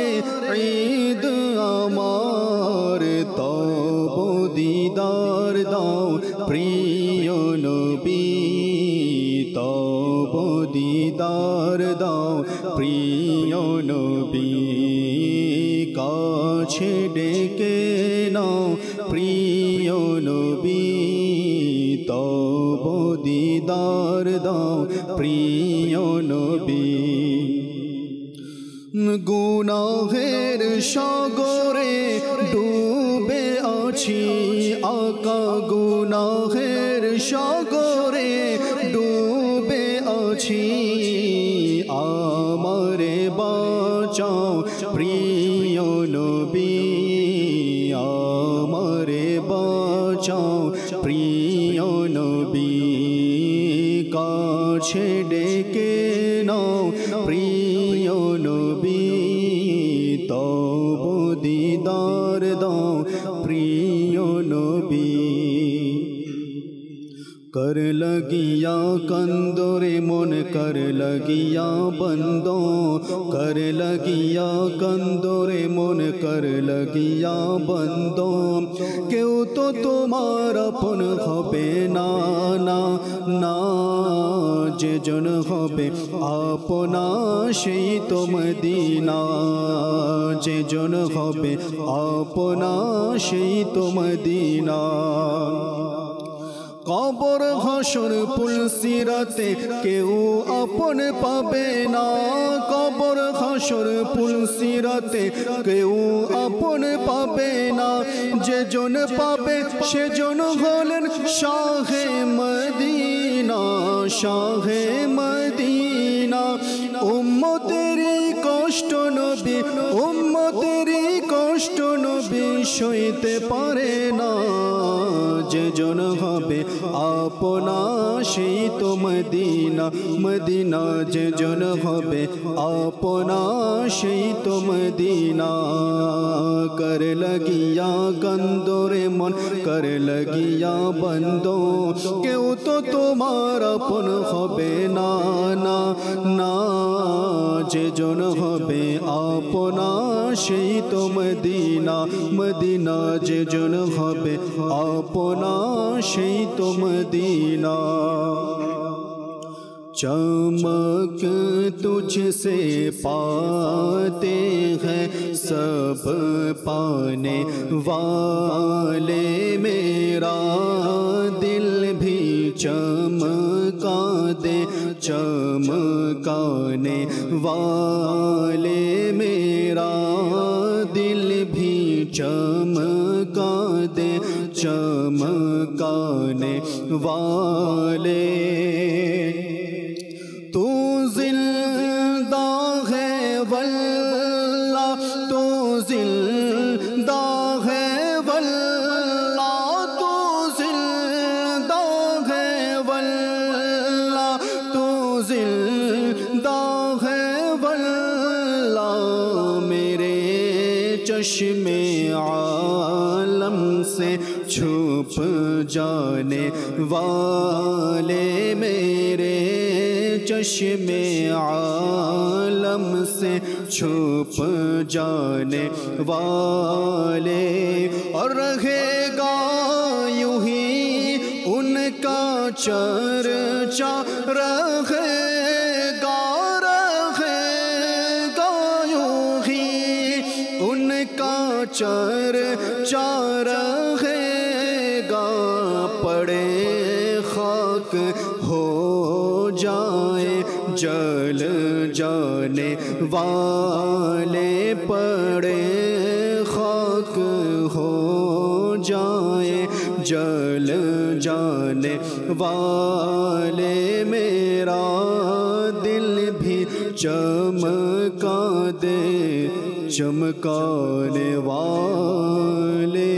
ঈদ আমার তব দিদার দাও প্রিয় নবী তব দিদার দাও প্রিয় নবী কাছে ডেকে নাও প্রিয় নবী তব দিদার দাও প্রিয় নবী গুনাহের সাগরে ডুবে আছি আকা গুনাহের সাগরে ডুবে আছি আমারে বাঁচাও প্রিয় নবী আমারে বাঁচাও প্রিয় নবী কাছে ডেকে নাও প্রিয় নবী তব দিদার দাও প্রিয় নবী कर लगिया कंदोरे मन कर लगिया बंदो कर लगिया कंदोरे मन कर लगिया बंदो केउ तो तुम्हार अपन हबे ना ना ना जे जन हबे अपना सेई तो मदीना जे जन हबे अपना सेई तो मदीना কবর হাসর পুলসিরাতে কেউ আপন পাবে না কবর হাসর পুলসিরাতে কেউ আপন পাবে না যে জন পাবে সে জন হলেন শাহে মদিনা শাহে মদিনা উম্মতেরই কষ্ট নবী উম্মতেরই কষ্ট নবী সইতে পারে না যে জন হবে আপনা সেই তো মদিনা মদিনা যে জন হবে আপনা সেই তো মদিনা कर लगिया गंदोरे मन कर लगिया बंदो केउ तो तुम्हार अपन हबे ना ना ना जे जन हबे अपना সেই তো মদিনা মদিনা যে জন হবে अपना সেই তো মদিনা चमक तुझसे पाते हैं सब पाने वाले मेरा दिल भी चमका दे चमकाने वाले मेरा दिल भी चमका दे चमकाने वाले तू जिंदा है वल्ला तू जिंदा है वल्ला तू जिंदा है वल्ला तू जिंदा है वल्ला मेरे चश्मे आलम से छुप जाने वाले मेरे चश्मे आलम से छुप जाने वाले और रहेगा यूं ही उनका चर्चा रहेगा रहेगा यूं ही उनका चर्चा रहेगा पड़े खाक हो जाए जल जाने वाले पड़े खाक हो जाए जल जाने वाले मेरा दिल भी चमका दे चमकाने वाले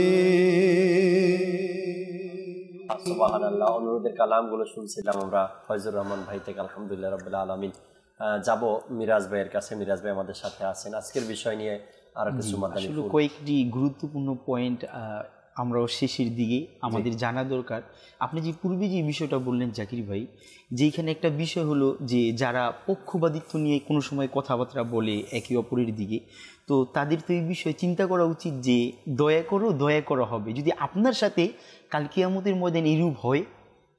সুবহানাল্লাহ। অনুরোধের কালামগুলো শুনছিলাম আমরা ফয়জুর রহমান ভাই থেকে, আলহামদুলিল্লাহ রাব্বিল আলামিন। যাব মিরাজ ভাইয়ের কাছে, মিরাজ ভাই আমাদের সাথে আছেন আজকের বিষয় নিয়ে আরো কিছু মাদানী আসলে কয়েকটি গুরুত্বপূর্ণ পয়েন্ট আমরাও শেষের দিকে আমাদের জানা দরকার। আপনি যে পূর্বে যে বিষয়টা বললেন জাকির ভাই, যেখানে একটা বিষয় হলো যে যারা পক্ষপাতিত্ব নিয়ে কোনো সময় কথাবার্তা বলে একে অপরের দিকে, তো তাদের তো এই বিষয়ে চিন্তা করা উচিত যে দয়া করো হবে। যদি আপনার সাথে কাল কিয়ামতের ময়দানে এরূপ হয়,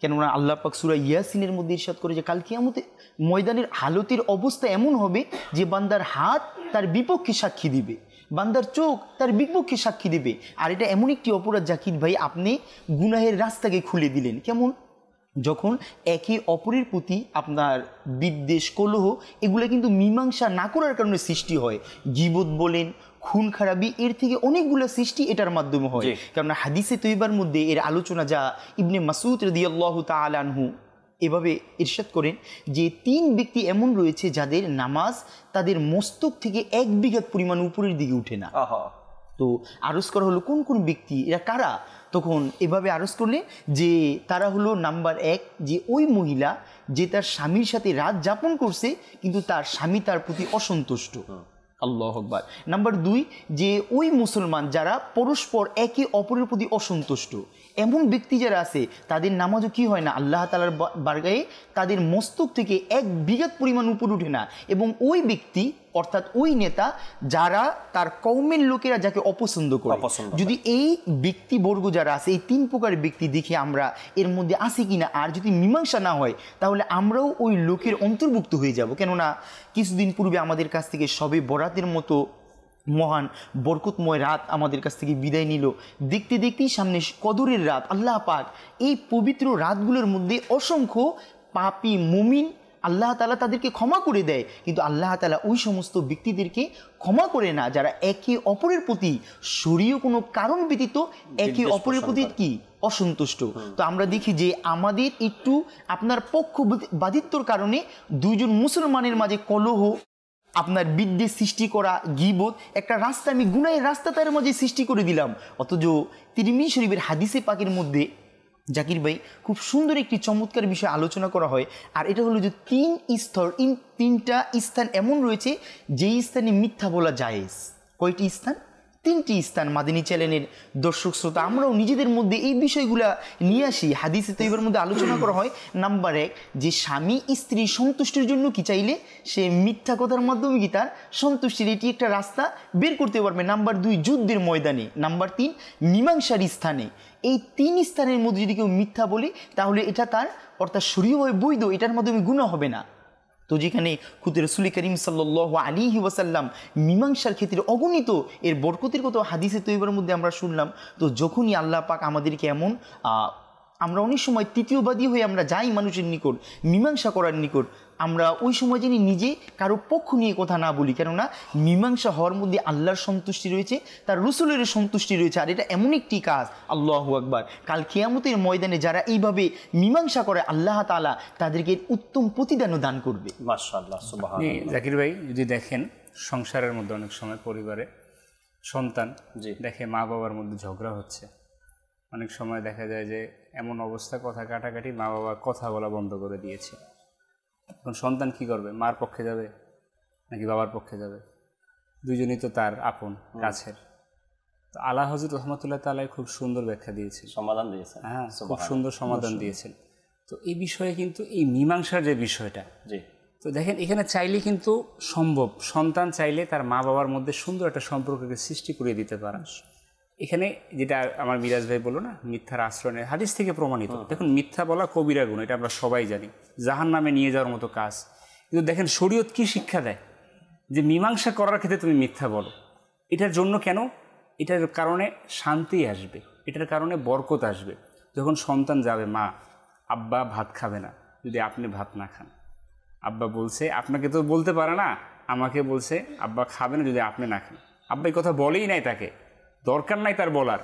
কেননা আল্লাহ পাক সূরা ইয়াসিনের মধ্যে ইরশাদ করে যে কাল কিয়ামতের ময়দানের হালতের অবস্থা এমন হবে যে বান্দার হাত তার বিপক্ষে সাক্ষী দিবে, বান্দার চোখ তার বিপক্ষে সাক্ষী দেবে। আর এটা এমন একটি অপরাধ জাকির ভাই, আপনি গুনাহের রাস্তাকে খুলে দিলেন। কেমন? যখন একে অপরের প্রতি আপনার বিদ্বেষ, কলহ, এগুলো কিন্তু মীমাংসা না করার কারণে সৃষ্টি হয়। গীবত বলেন, খুন খারাপি, এর থেকে অনেকগুলো সৃষ্টি এটার মাধ্যমে হয়। কেননা হাদিসে তৈবার মধ্যে এর আলোচনা যা ইবনে মাসউদ রাদিয়াল্লাহু তাআলা আনহু এভাবে ইরশাদ করেন যে 3 ব্যক্তি এমন রয়েছে যাদের নামাজ তাদের মস্তক থেকে 1 বিঘাত পরিমাণ উপরের দিকে উঠে না। তো আরজ করা হলো কোন কোন ব্যক্তি, এরা কারা? তখন এভাবে আরজ করলেন যে তারা হলো নাম্বার 1, যে ওই মহিলা যে তার স্বামীর সাথে রাত যাপন করছে কিন্তু তার স্বামী তার প্রতি অসন্তুষ্ট। আল্লাহু আকবার। নাম্বার 2, যে ওই মুসলমান যারা পরস্পর একে অপরের প্রতি অসন্তুষ্ট। এমন ব্যক্তি যারা আছে তাদের নামাজও কি হয় না, আল্লাহ তাআলার বারগাহে তাদের মস্তক থেকে 1 বিঘাত পরিমাণ উপর উঠে না। এবং ওই ব্যক্তি অর্থাৎ ওই নেতা যারা তার কওমের লোকেরা যাকে অপছন্দ করে, যদি এই ব্যক্তিবর্গ যারা আছে, এই 3 প্রকার ব্যক্তি দেখে আমরা এর মধ্যে আসি কিনা, আর যদি মীমাংসা না হয় তাহলে আমরাও ওই লোকের অন্তর্ভুক্ত হয়ে যাব। কেননা কিছুদিন পূর্বে আমাদের কাছ থেকে শবে বরাতের মতো মহান বরকতময় রাত আমাদের কাছ থেকে বিদায় নিল। দেখতে দেখতেই সামনে কদরের রাত। আল্লাহ পাক এই পবিত্র রাতগুলোর মধ্যে অসংখ্য পাপী মুমিন আল্লাহ তাআলা তাদেরকে ক্ষমা করে দেয়, কিন্তু আল্লাহ তাআলা ওই সমস্ত ব্যক্তিদেরকে ক্ষমা করে না যারা একে অপরের প্রতি শরীয় কোনো কারণ ব্যতীত একে অপরের প্রতি কি অসন্তুষ্ট। তো আমরা দেখি যে আমাদের একটু আপনার পক্ষপাতিত্বর কারণে 2 জন মুসলমানের মাঝে কলহ, আপনার বিদ্বেষ সৃষ্টি করা, গীবত, একটা রাস্তা আমি গুনাহের রাস্তা তার মাঝে সৃষ্টি করে দিলাম। অথচ তিরমিজি শরীফের হাদিসে পাকের মধ্যে জাকির ভাই খুব সুন্দর একটি চমৎকার বিষয় আলোচনা করা হয়। আর এটা হলো যে 3টা স্থান এমন রয়েছে যেই স্থানে মিথ্যা বলা জায়েজ। কয়টি স্থান? 3টি স্থান। মাদিনী চ্যানেলের দর্শক শ্রোতা, আমরাও নিজেদের মধ্যে এই বিষয়গুলা নিয়ে আসি। হাদিসে তৈবার মধ্যে আলোচনা করা হয় নাম্বার 1, যে স্বামী স্ত্রী সন্তুষ্টির জন্য কি চাইলে সে মিথ্যা কথার মাধ্যমে কি তার সন্তুষ্টির এটি একটা রাস্তা বের করতে পারবে। নাম্বার 2, যুদ্ধের ময়দানে। নাম্বার 3, মীমাংসার স্থানে। এই 3 স্থানের মধ্যে যদি কেউ মিথ্যা বলে তাহলে এটা তার অর্থাৎ শরীয়ভাবে বৈধ, এটার মাধ্যমে গুনাহ হবে না। তো যেখানে খুদ রাসূল করিম সাল্লাল্লাহু আলাইহি ওয়াসাল্লাম মীমাংসার ক্ষেত্রে অগণিত এর বরকতের কথা হাদিসে তৈবার মধ্যে আমরা শুনলাম। তো যখনই আল্লাহ পাক আমাদেরকে এমন আমরা অনেক সময় তৃতীয়বাদী হয়ে আমরা যাই মানুষের নিকট, মীমাংসা করার নিকট, আমরা ওই সময় যিনি নিজে কারো পক্ষ নিয়ে কথা না বলি। কেননা মীমাংসা হওয়ার মধ্যে আল্লাহর সন্তুষ্টি রয়েছে, তার রসুলের সন্তুষ্টি রয়েছে। আর এটা এমন একটি কাজ, আল্লাহু আকবার, কাল কিয়ামতের ময়দানে যারা এইভাবে মীমাংসা করে আল্লাহ তাআলা তাদেরকে উত্তম প্রতিদানও দান করবে। মাশাআল্লাহ, সুবহানাল্লাহ। জাকির ভাই যদি দেখেন সংসারের মধ্যে অনেক সময় পরিবারে সন্তান দেখে মা বাবার মধ্যে ঝগড়া হচ্ছে, অনেক সময় দেখা যায় যে এমন অবস্থা কথা কাটাকাটি, মা বাবা কথা বলা বন্ধ করে দিয়েছে। এখন সন্তান কি করবে? মার পক্ষে যাবে নাকি বাবার পক্ষে যাবে? দুইজনই তো তার আপন কাছের। তো আলা হযরত রহমাতুল্লাহ তাআলা খুব সুন্দর ব্যাখ্যা দিয়েছেন, সমাধান দিয়েছেন। হ্যাঁ, খুব সুন্দর সমাধান দিয়েছেন। তো এই বিষয়ে কিন্তু এই মীমাংসার যে বিষয়টা, তো দেখেন এখানে চাইলে কিন্তু সম্ভব, সন্তান চাইলে তার মা বাবার মধ্যে সুন্দর একটা সম্পর্ককে সৃষ্টি করে দিতে পারে। এখানে যেটা আমার মিরাজ ভাই বললো না, মিথ্যার আশ্রয় নেয়, হাদিস থেকে প্রমাণিত। দেখুন মিথ্যা বলা কবিরা গুনাহ, এটা আমরা সবাই জানি, জাহান্নামে নিয়ে যাওয়ার মতো কাজ। কিন্তু দেখেন শরীয়ত কি শিক্ষা দেয়, যে মীমাংসা করার ক্ষেত্রে তুমি মিথ্যা বলো। এটার জন্য কেন? এটার কারণে শান্তি আসবে, এটার কারণে বরকত আসবে। যখন সন্তান যাবে, মা আব্বা ভাত খাবে না যদি আপনি ভাত না খান, আব্বা বলছে, আপনাকে তো বলতে পারে না, আমাকে বলছে আব্বা খাবে না যদি আপনি না খান। আব্বা এই কথা বলেই নাই, তাকে দরকার নাই তার বলার,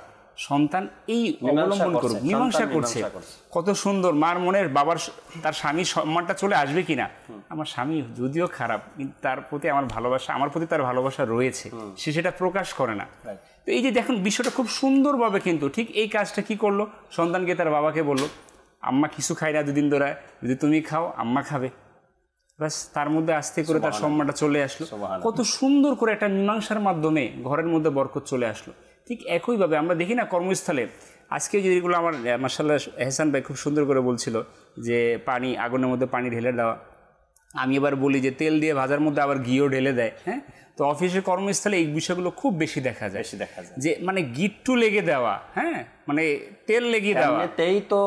সন্তান এই অবলম্বন করবে, মীমাংসা করছে। কত সুন্দর মার মনের, বাবার তার স্বামীর সম্মানটা চলে আসবে কিনা, আমার স্বামী যদিও খারাপ কিন্তু তার প্রতি আমার ভালোবাসা, আমার প্রতি তার ভালোবাসা রয়েছে, সে সেটা প্রকাশ করে না। তো এই যে দেখুন বিষয়টা খুব সুন্দরভাবে কিন্তু ঠিক এই কাজটা কি করলো, সন্তানকে তার বাবাকে বললো, আম্মা কিছু খায় না দুদিন ধরে, যদি তুমি খাও আম্মা খাবে, ব্যাস তার মধ্যে আস্তে করে তার সম্মানটা চলে আসলো। কত সুন্দর করে একটা মীমাংসার মাধ্যমে ঘরের মধ্যে বরকত চলে আসলো। ঠিক একইভাবে আমরা দেখি না কর্মস্থলে, আজকে যেগুলো আমার মাশাআল্লাহ এহসান ভাই খুব সুন্দর করে বলছিল যে পানি, আগুনের মধ্যে পানি ঢেলে দেওয়া, আমি এবার বলি যে তেল দিয়ে ভাজার মধ্যে আবার ঘিও ঢেলে দেয়। হ্যাঁ, তো অফিসের কর্মস্থলে এই বিষয়গুলো খুব বেশি দেখা যায় যে মানে গিট্টু লেগে দেওয়া, হ্যাঁ মানে তেল লেগে দেওয়া, এমনিতেই তো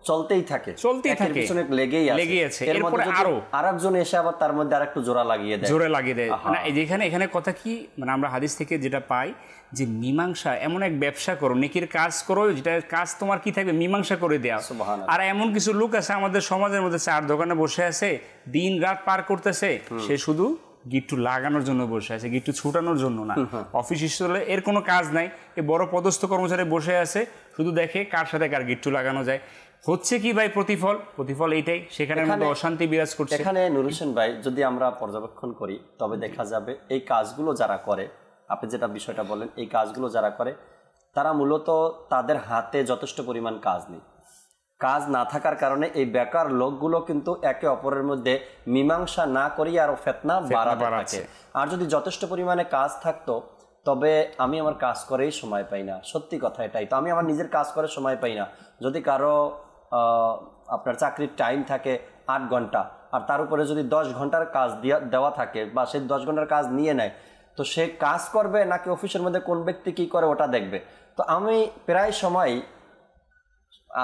চলতেই থাকে লেগেই আছে। এরপরে আরো আরেকজন এসে আবার তার মধ্যে আরেকটু জোড়া লাগিয়ে দেয়। না এখানে কথা কি, মানে আমরা হাদিস থেকে যেটা পাই যে মীমাংসা এমন এক ব্যবসা করো, নেকির কাজ করো, যেটা কাজ তোমার কি থাকবে, মীমাংসা করে দেওয়া। আর এমন কিছু লোক আছে আমাদের সমাজের মধ্যে, চার দোকানে বসে আছে, দিন রাত পার করতেছে, সে শুধু গিট্টু লাগানোর জন্য বসে আছে, গিট্টু ছুটানোর জন্য না। অফিস স্থলে এর কোনো কাজ নাই, এই বড় পদস্থ কর্মচারী বসে আছে, শুধু দেখে কার সাথে কার গিট্টু লাগানো যায়। হচ্ছে কি ভাই প্রতিফল এইটাই, সেখানে মধ্যে অশান্তি বিরাজ করছে। এখানে নুর হোসেন ভাই যদি আমরা পর্যবেক্ষণ করি তবে দেখা যাবে এই কাজগুলো যারা করে, আপনি যেটা বিষয়টা বলেন, এই কাজগুলো যারা করে তারা মূলত তাদের হাতে যথেষ্ট পরিমাণ কাজ নেই। কাজ না থাকার কারণে এই বেকার লোকগুলো কিন্তু একে অপরের মধ্যে মীমাংসা না করিয়ে আরো ফিতনা বাড়াচ্ছে। আর যদি যথেষ্ট পরিমাণে কাজ থাকতো তবে আমি আমার কাজ করেই সময় পাই না, সত্যি কথা এটাই। তো আমি আমার নিজের কাজ করে সময় পাই না। যদি কারো আপনার চাকরির টাইম থাকে 8 ঘন্টা, আর তার উপরে যদি 10 ঘন্টার কাজ দেওয়া থাকে বা সে 10 ঘন্টার কাজ নিয়ে নেয়, তো সে কাজ করবে নাকি অফিসের মধ্যে কোন ব্যক্তি কি করে ওটা দেখবে। তো আমি প্রায় সময়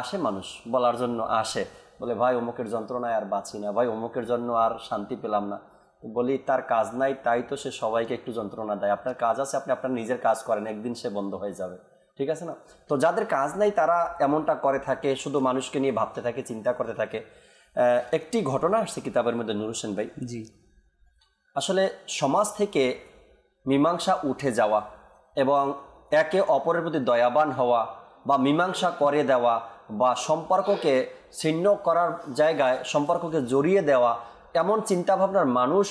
আসে মানুষ বলার জন্য আসে, বলে ভাই অমুকের যন্ত্রণায় আর বাঁচি না, ভাই অমুকের জন্য আর শান্তি পেলাম না। বলি তার কাজ নাই তাই তো সে সবাইকে একটু যন্ত্রণা দেয়। আপনার কাজ আছে, আপনি আপনার নিজের কাজ করেন, একদিন সে বন্ধ হয়ে যাবে, ঠিক আছে না? তো যাদের কাজ নাই তারা এমনটা করে থাকে, শুধু মানুষকে নিয়ে ভাবতে থাকে, চিন্তা করতে থাকে। একটি ঘটনা আসছে কিতাবের মধ্যে নুর হোসেন ভাই, জি, আসলে সমাজ থেকে মীমাংসা উঠে যাওয়া এবং একে অপরের প্রতি দয়াবান হওয়া বা মীমাংসা করে দেওয়া বা সম্পর্ককে ছিন্ন করার জায়গায় সম্পর্ককে জড়িয়ে দেওয়া, এমন চিন্তাভাবনার মানুষ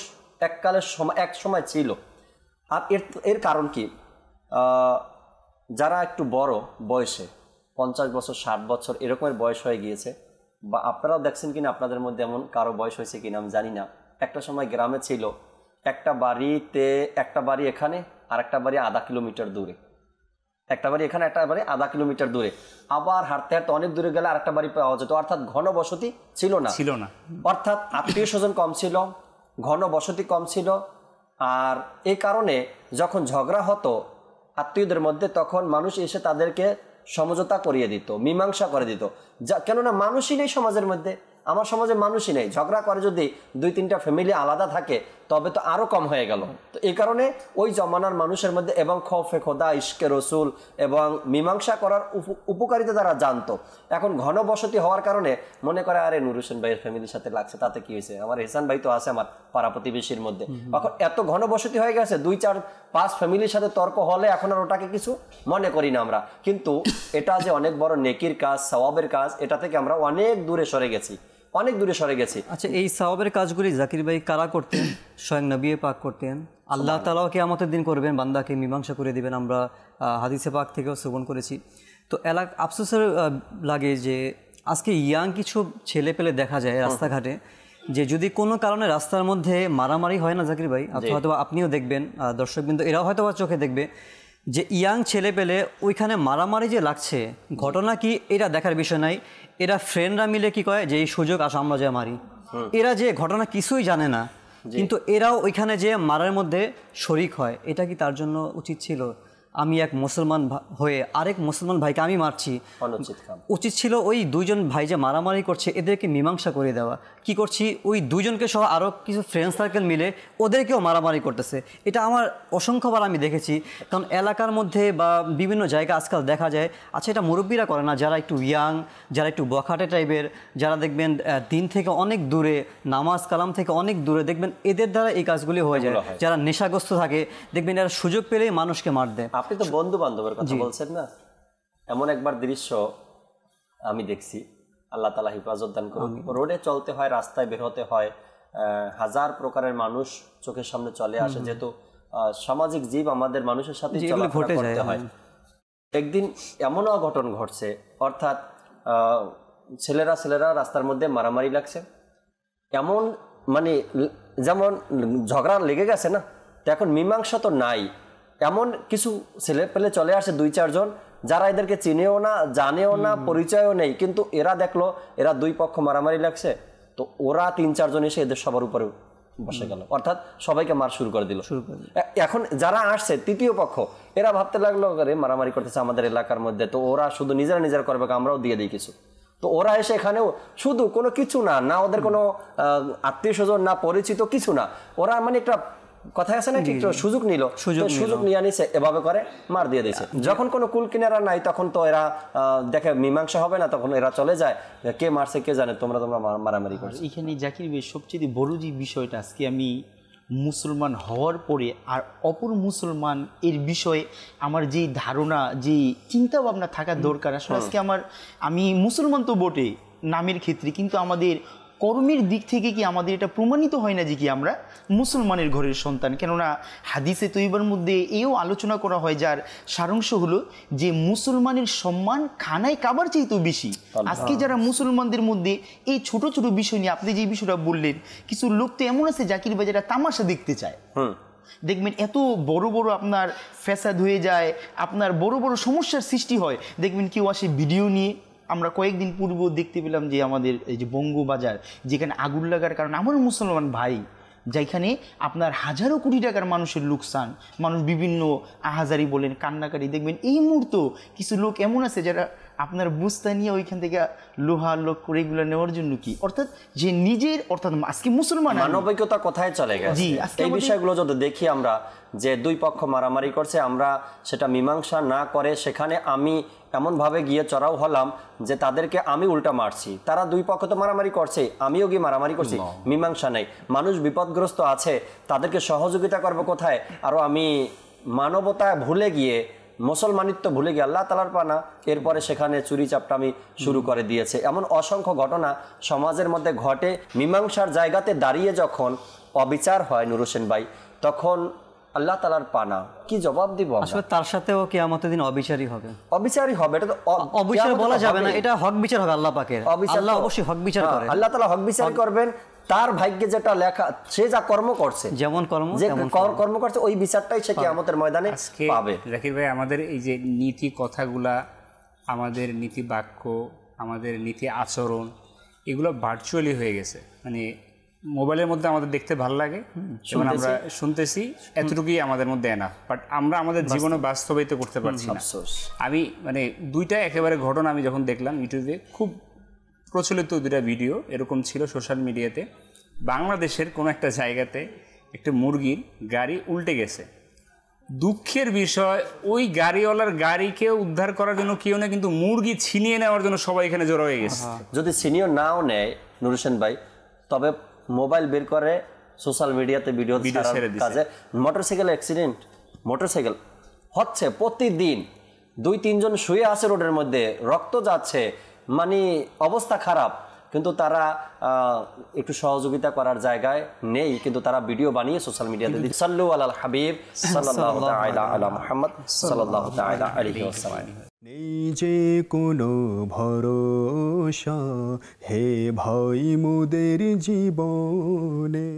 এক সময় ছিল। আর এর কারণ কি, যারা একটু বড় বয়সে 50 বছর 60 বছর এরকমের বয়স হয়ে গিয়েছে, বা আপনারাও দেখছেন কিনা আপনাদের মধ্যে এমন কারো বয়স হয়েছে কিনা আমি জানি না, একটা সময় গ্রামে ছিল একটা বাড়ি এখানে আর একটা বাড়ি আধা কিলোমিটার দূরে, একটা বাড়ি এখানে একটা বাড়ি আধা কিলোমিটার দূরে, আবার হাঁটতে হাঁটতে অনেক দূরে গেলে আরেকটা বাড়ি পাওয়া যেত। অর্থাৎ ঘন বসতি ছিল না, অর্থাৎ আত্মীয় স্বজন কম ছিল, ঘন বসতি কম ছিল। আর এই কারণে যখন ঝগড়া হতো আত্মীয়দের মধ্যে, তখন মানুষ এসে তাদেরকে সমঝোতা করিয়ে দিত, মীমাংসা করে দিত। কেননা মানুষই নেই সমাজের মধ্যে, আমার সমাজে মানুষই নেই। ঝগড়া করে যদি 2-3টা ফ্যামিলি আলাদা থাকে তবে তো আরও কম হয়ে গেল। তো এই কারণে ওই জমানার মানুষের মধ্যে এবং খৌফে খোদা, ইশকে রসুল এবং মীমাংসা করার উপকারিতা তারা জানতো। এখন ঘন বসতি হওয়ার কারণে মনে করে আরে নুর হোসেন ভাইয়ের ফ্যামিলির সাথে লাগছে, তাতে কি হয়েছে, আমার এহসান ভাই তো আছে আমার পাড়া প্রতিবেশীর মধ্যে। এখন এত ঘন বসতি হয়ে গেছে, 2-4-5 ফ্যামিলির সাথে তর্ক হলে এখন আর ওটাকে কিছু মনে করি না আমরা। কিন্তু এটা যে অনেক বড় নেকির কাজ, সওয়াবের কাজ, এটা থেকে আমরা অনেক দূরে সরে গেছি। আচ্ছা, এই সওয়াবের কাজগুলি জাকির ভাই কারা করতেন? স্বয়ং নবী পাক করতেন। আল্লাহ তাআলা কিয়ামতের দিন করবেন, বান্দাকে মীমাংসা করে দিবেন, আমরা হাদিসে পাক থেকেও শ্রবণ করেছি। তো আফসোসের লাগে যে আজকে ইয়াং কিছু ছেলে পেলে দেখা যায় রাস্তাঘাটে, যে যদি কোনো কারণে রাস্তার মধ্যে মারামারি হয় না জাকির ভাই, হয়তো আপনিও দেখবেন, দর্শকবৃন্দ এরাও হয়তো চোখে দেখবে, যে ইয়াং ছেলে পেলে ওইখানে মারামারি যে লাগছে, ঘটনা কি এটা দেখার বিষয় নাই। এরা ফ্রেন্ডরা মিলে কি কয় যে এই সুযোগ আসা আমরা যে মারি, এরা যে ঘটনা কিছুই জানে না, কিন্তু এরাও ওইখানে যে মারার মধ্যে শরিক হয়। এটা কি তার জন্য উচিত ছিল? আমি এক মুসলমান হয়ে আরেক মুসলমান ভাইকে আমি মারছি, উচিত ছিল ওই 2জন ভাই যে মারামারি করছে এদেরকে মীমাংসা করে দেওয়া। কি করছি, ওই 2জনকে সহ আরও কিছু ফ্রেন্ড সার্কেল মিলে ওদেরকেও মারামারি করতেছে। এটা আমার অসংখ্যবার আমি দেখেছি। কারণ এলাকার মধ্যে বা বিভিন্ন জায়গায় আজকাল দেখা যায়, আচ্ছা এটা মুরব্বীরা করে না, যারা একটু ইয়াং, যারা একটু বখাটে টাইপের, যারা দেখবেন দিন থেকে অনেক দূরে, নামাজ কালাম থেকে অনেক দূরে, দেখবেন এদের দ্বারা এই কাজগুলি হয়ে যায়। যারা নেশাগ্রস্ত থাকে দেখবেন এরা সুযোগ পেলেই মানুষকে মার দেয়। আপনি তো বন্ধু বান্ধবের কথা বলছেন না, এমন একবার দৃশ্য আমি দেখছি, আল্লাহ তাআলা হিফাজত দান করুন। রোডে চলতে হয়, রাস্তায় বের হতে হয়, হাজার প্রকারের মানুষ চোখের সামনে চলে আসে, যেহেতু সামাজিক জীব আমাদের মানুষের সাথে চলাফেরা করতে হয়। একদিন এমনও ঘটন ঘটছে, অর্থাৎ ছেলেরা রাস্তার মধ্যে মারামারি লাগছে, এমন মানে যেমন ঝগড়া লেগে গেছে না, তো এখন মীমাংসা তো নাই, এমন কিছু ছেলে পেলে চলে আসে 2-4 জন যারা এদেরকে চিনেও না, জানেও না, পরিচয়ও নেই, কিন্তু এরা দেখলো এরা দুই পক্ষ মারামারি লাগছে, তো ওরা 3-4 জন এসে এদের সবার উপরে বসে গেল, অর্থাৎ সবাইকে মার শুরু করে দিল। এখন যারা আসছে তৃতীয় পক্ষ, এরা ভাবতে লাগলো আরে মারামারি করতেছে আমাদের এলাকার মধ্যে, তো ওরা শুধু নিজেরা করবে, আমরাও দিয়ে দিই কিছু। তো ওরা এসে এখানেও শুধু কোনো কিছু না ওদের কোনো আত্মীয় স্বজন না, পরিচিত কিছু না, ওরা মানে একটা কথা আছে না কি সুযোগ নিল, সুযোগ নিয়ে আনিছে, এভাবে করে মার দিয়ে দিয়েছে। যখন কোনো কুল কিনারা নাই তখন তো এরা দেখে মীমাংসা হবে না, তখন এরা চলে যায়, কে মারছে কে জানে, তোমরা মারামারি করছো। এখানে জাকির ভাই সবচেয়ে বড় যে বিষয়টা, আজকে আমি মুসলমান হওয়ার পরে আর অপর মুসলমান এর বিষয়ে আমার যেই ধারণা, যে চিন্তা ভাবনা থাকা দরকার, আসলে আজকে আমি মুসলমান তো বটে নামের ক্ষেত্রে, কিন্তু আমাদের কর্মের দিক থেকে কি আমাদের এটা প্রমাণিত হয় না যে কি আমরা মুসলমানের ঘরের সন্তান? কেননা হাদিসে তৈবার মধ্যে এও আলোচনা করা হয়, যার সারাংশ হলো যে মুসলমানের সম্মান খানায় কাবার চাইতেও বেশি। আজকে যারা মুসলমানদের মধ্যে এই ছোট ছোট বিষয় নিয়ে আপনি যে বিষয়টা বললেন, কিছু লোক তো এমন আছে জাকির ভাই যারা তামাশা দেখতে চায়, দেখবেন এত বড় বড় আপনার ফ্যাসাদ হয়ে যায়, আপনার বড় বড় সমস্যার সৃষ্টি হয়। দেখবেন কেউ আসে ভিডিও নিয়ে, আমরা কয়েকদিন পূর্বে দেখতে পেলাম যে আমাদের এই যে বঙ্গবাজার, যেখানে আগুন লাগার কারণে আমার মুসলমান ভাই, যেখানে আপনার হাজারো কোটি টাকার মানুষের লোকসান, মানুষ বিভিন্ন আহাজারি বলেন, কান্নাকারি, দেখবেন এই মুহূর্তে কিছু লোক এমন আছে যারা আপনার বুঝতে নিয়ে ওইখান থেকে লোহা লোক করে এগুলো নেওয়ার জন্য কি, অর্থাৎ যে নিজের, অর্থাৎ আজকে মুসলমান মানবিকতা কোথায় চলে গেছে। এই বিষয়গুলো যদি দেখি আমরা, যে দুই পক্ষ মারামারি করছে, আমরা সেটা মীমাংসা না করে সেখানে আমি এমনভাবে গিয়ে চড়াও হলাম যে তাদেরকে আমি উল্টা মারছি, তারা দুই পক্ষ তো মারামারি করছে, আমিও গিয়ে মারামারি করছি, মীমাংসা নেই, মানুষ বিপদগ্রস্ত আছে, তাদেরকে সহযোগিতা করবো কোথায়? আরও আমি মানবতা ভুলে গিয়ে, মুসলমানিত্ব ভুলে গিয়ে আল্লাহ তাআলার পানা, এরপরে সেখানে চুরি চাপটামি শুরু করে দিয়েছে। এমন অসংখ্য ঘটনা সমাজের মধ্যে ঘটে। মীমাংসার জায়গাতে দাঁড়িয়ে যখন অবিচার হয় নূর হোসেন ভাই, তখন আল্লাহ তাআলার পানা, কি জবাব দিব? আসলে তার সাথেও কিয়ামতের দিন অবিচারই হবে, এটা তো অবিচার বলা যাবে না, এটা হক বিচার হবে আল্লাহ পাকের। আল্লাহ অবশ্যই হক বিচার করেন, আল্লাহ তাআলা হক বিচার করবেন, তার ভাগ্যে যেটা লেখা, সে যা কর্ম করছে, যেমন কর্ম করছে, ওই বিচারটাই সে কিয়ামতের ময়দানে পাবে। জাকির ভাই, আমাদের এই যে নীতি কথাগুলা, আমাদের নীতি বাক্য, আমাদের নীতি আচরণ, এগুলো ভার্চুয়ালি হয়ে গেছে, মানে মোবাইলের মধ্যে আমাদের দেখতে ভালো লাগে, যেমন আমরা শুনতেছি, এতটুকুই আমাদের মধ্যে এনাফ, বাট আমরা আমাদের জীবনে বাস্তবায়িত করতে পারছি না। আমি মানে দুইটা একেবারে ঘটনা আমি যখন দেখলাম ইউটিউবে, খুব প্রচলিত দুইটা ভিডিও এরকম ছিল সোশ্যাল মিডিয়াতে। বাংলাদেশের কোনো একটা জায়গাতে একটা মুরগির গাড়ি উল্টে গেছে, দুঃখের বিষয় ওই গাড়িওয়ালার গাড়িকে উদ্ধার করার জন্য কেউ না, কিন্তু মুরগি ছিনিয়ে নেওয়ার জন্য সবাই এখানে জড়ো হয়ে গেছে। যদি ছিনিয়ে নাও নেয় নূর হোসেন ভাই, তবে মোবাইল বের করে সোশ্যাল মিডিয়াতে ভিডিও কাজে, মোটরসাইকেল অ্যাক্সিডেন্ট, মোটরসাইকেল হচ্ছে প্রতিদিন, 2-3 জন শুয়ে আছে রোডের মধ্যে, রক্ত যাচ্ছে, মানে অবস্থা খারাপ, কিন্তু তারা একটু সহযোগিতা করার জায়গায় নেই, কিন্তু তারা ভিডিও বানিয়ে সোশ্যাল মিডিয়াতে দিচ্ছে। সাল্লু আলাল হাবিব সাল্লাল্লাহু তাআলা আলা মুহাম্মদ সাল্লাল্লাহু তাআলা আলাইহি ওয়াসাল্লাম। নেই যে কোনো ভরসা হে ভাই মোদের জীবনে।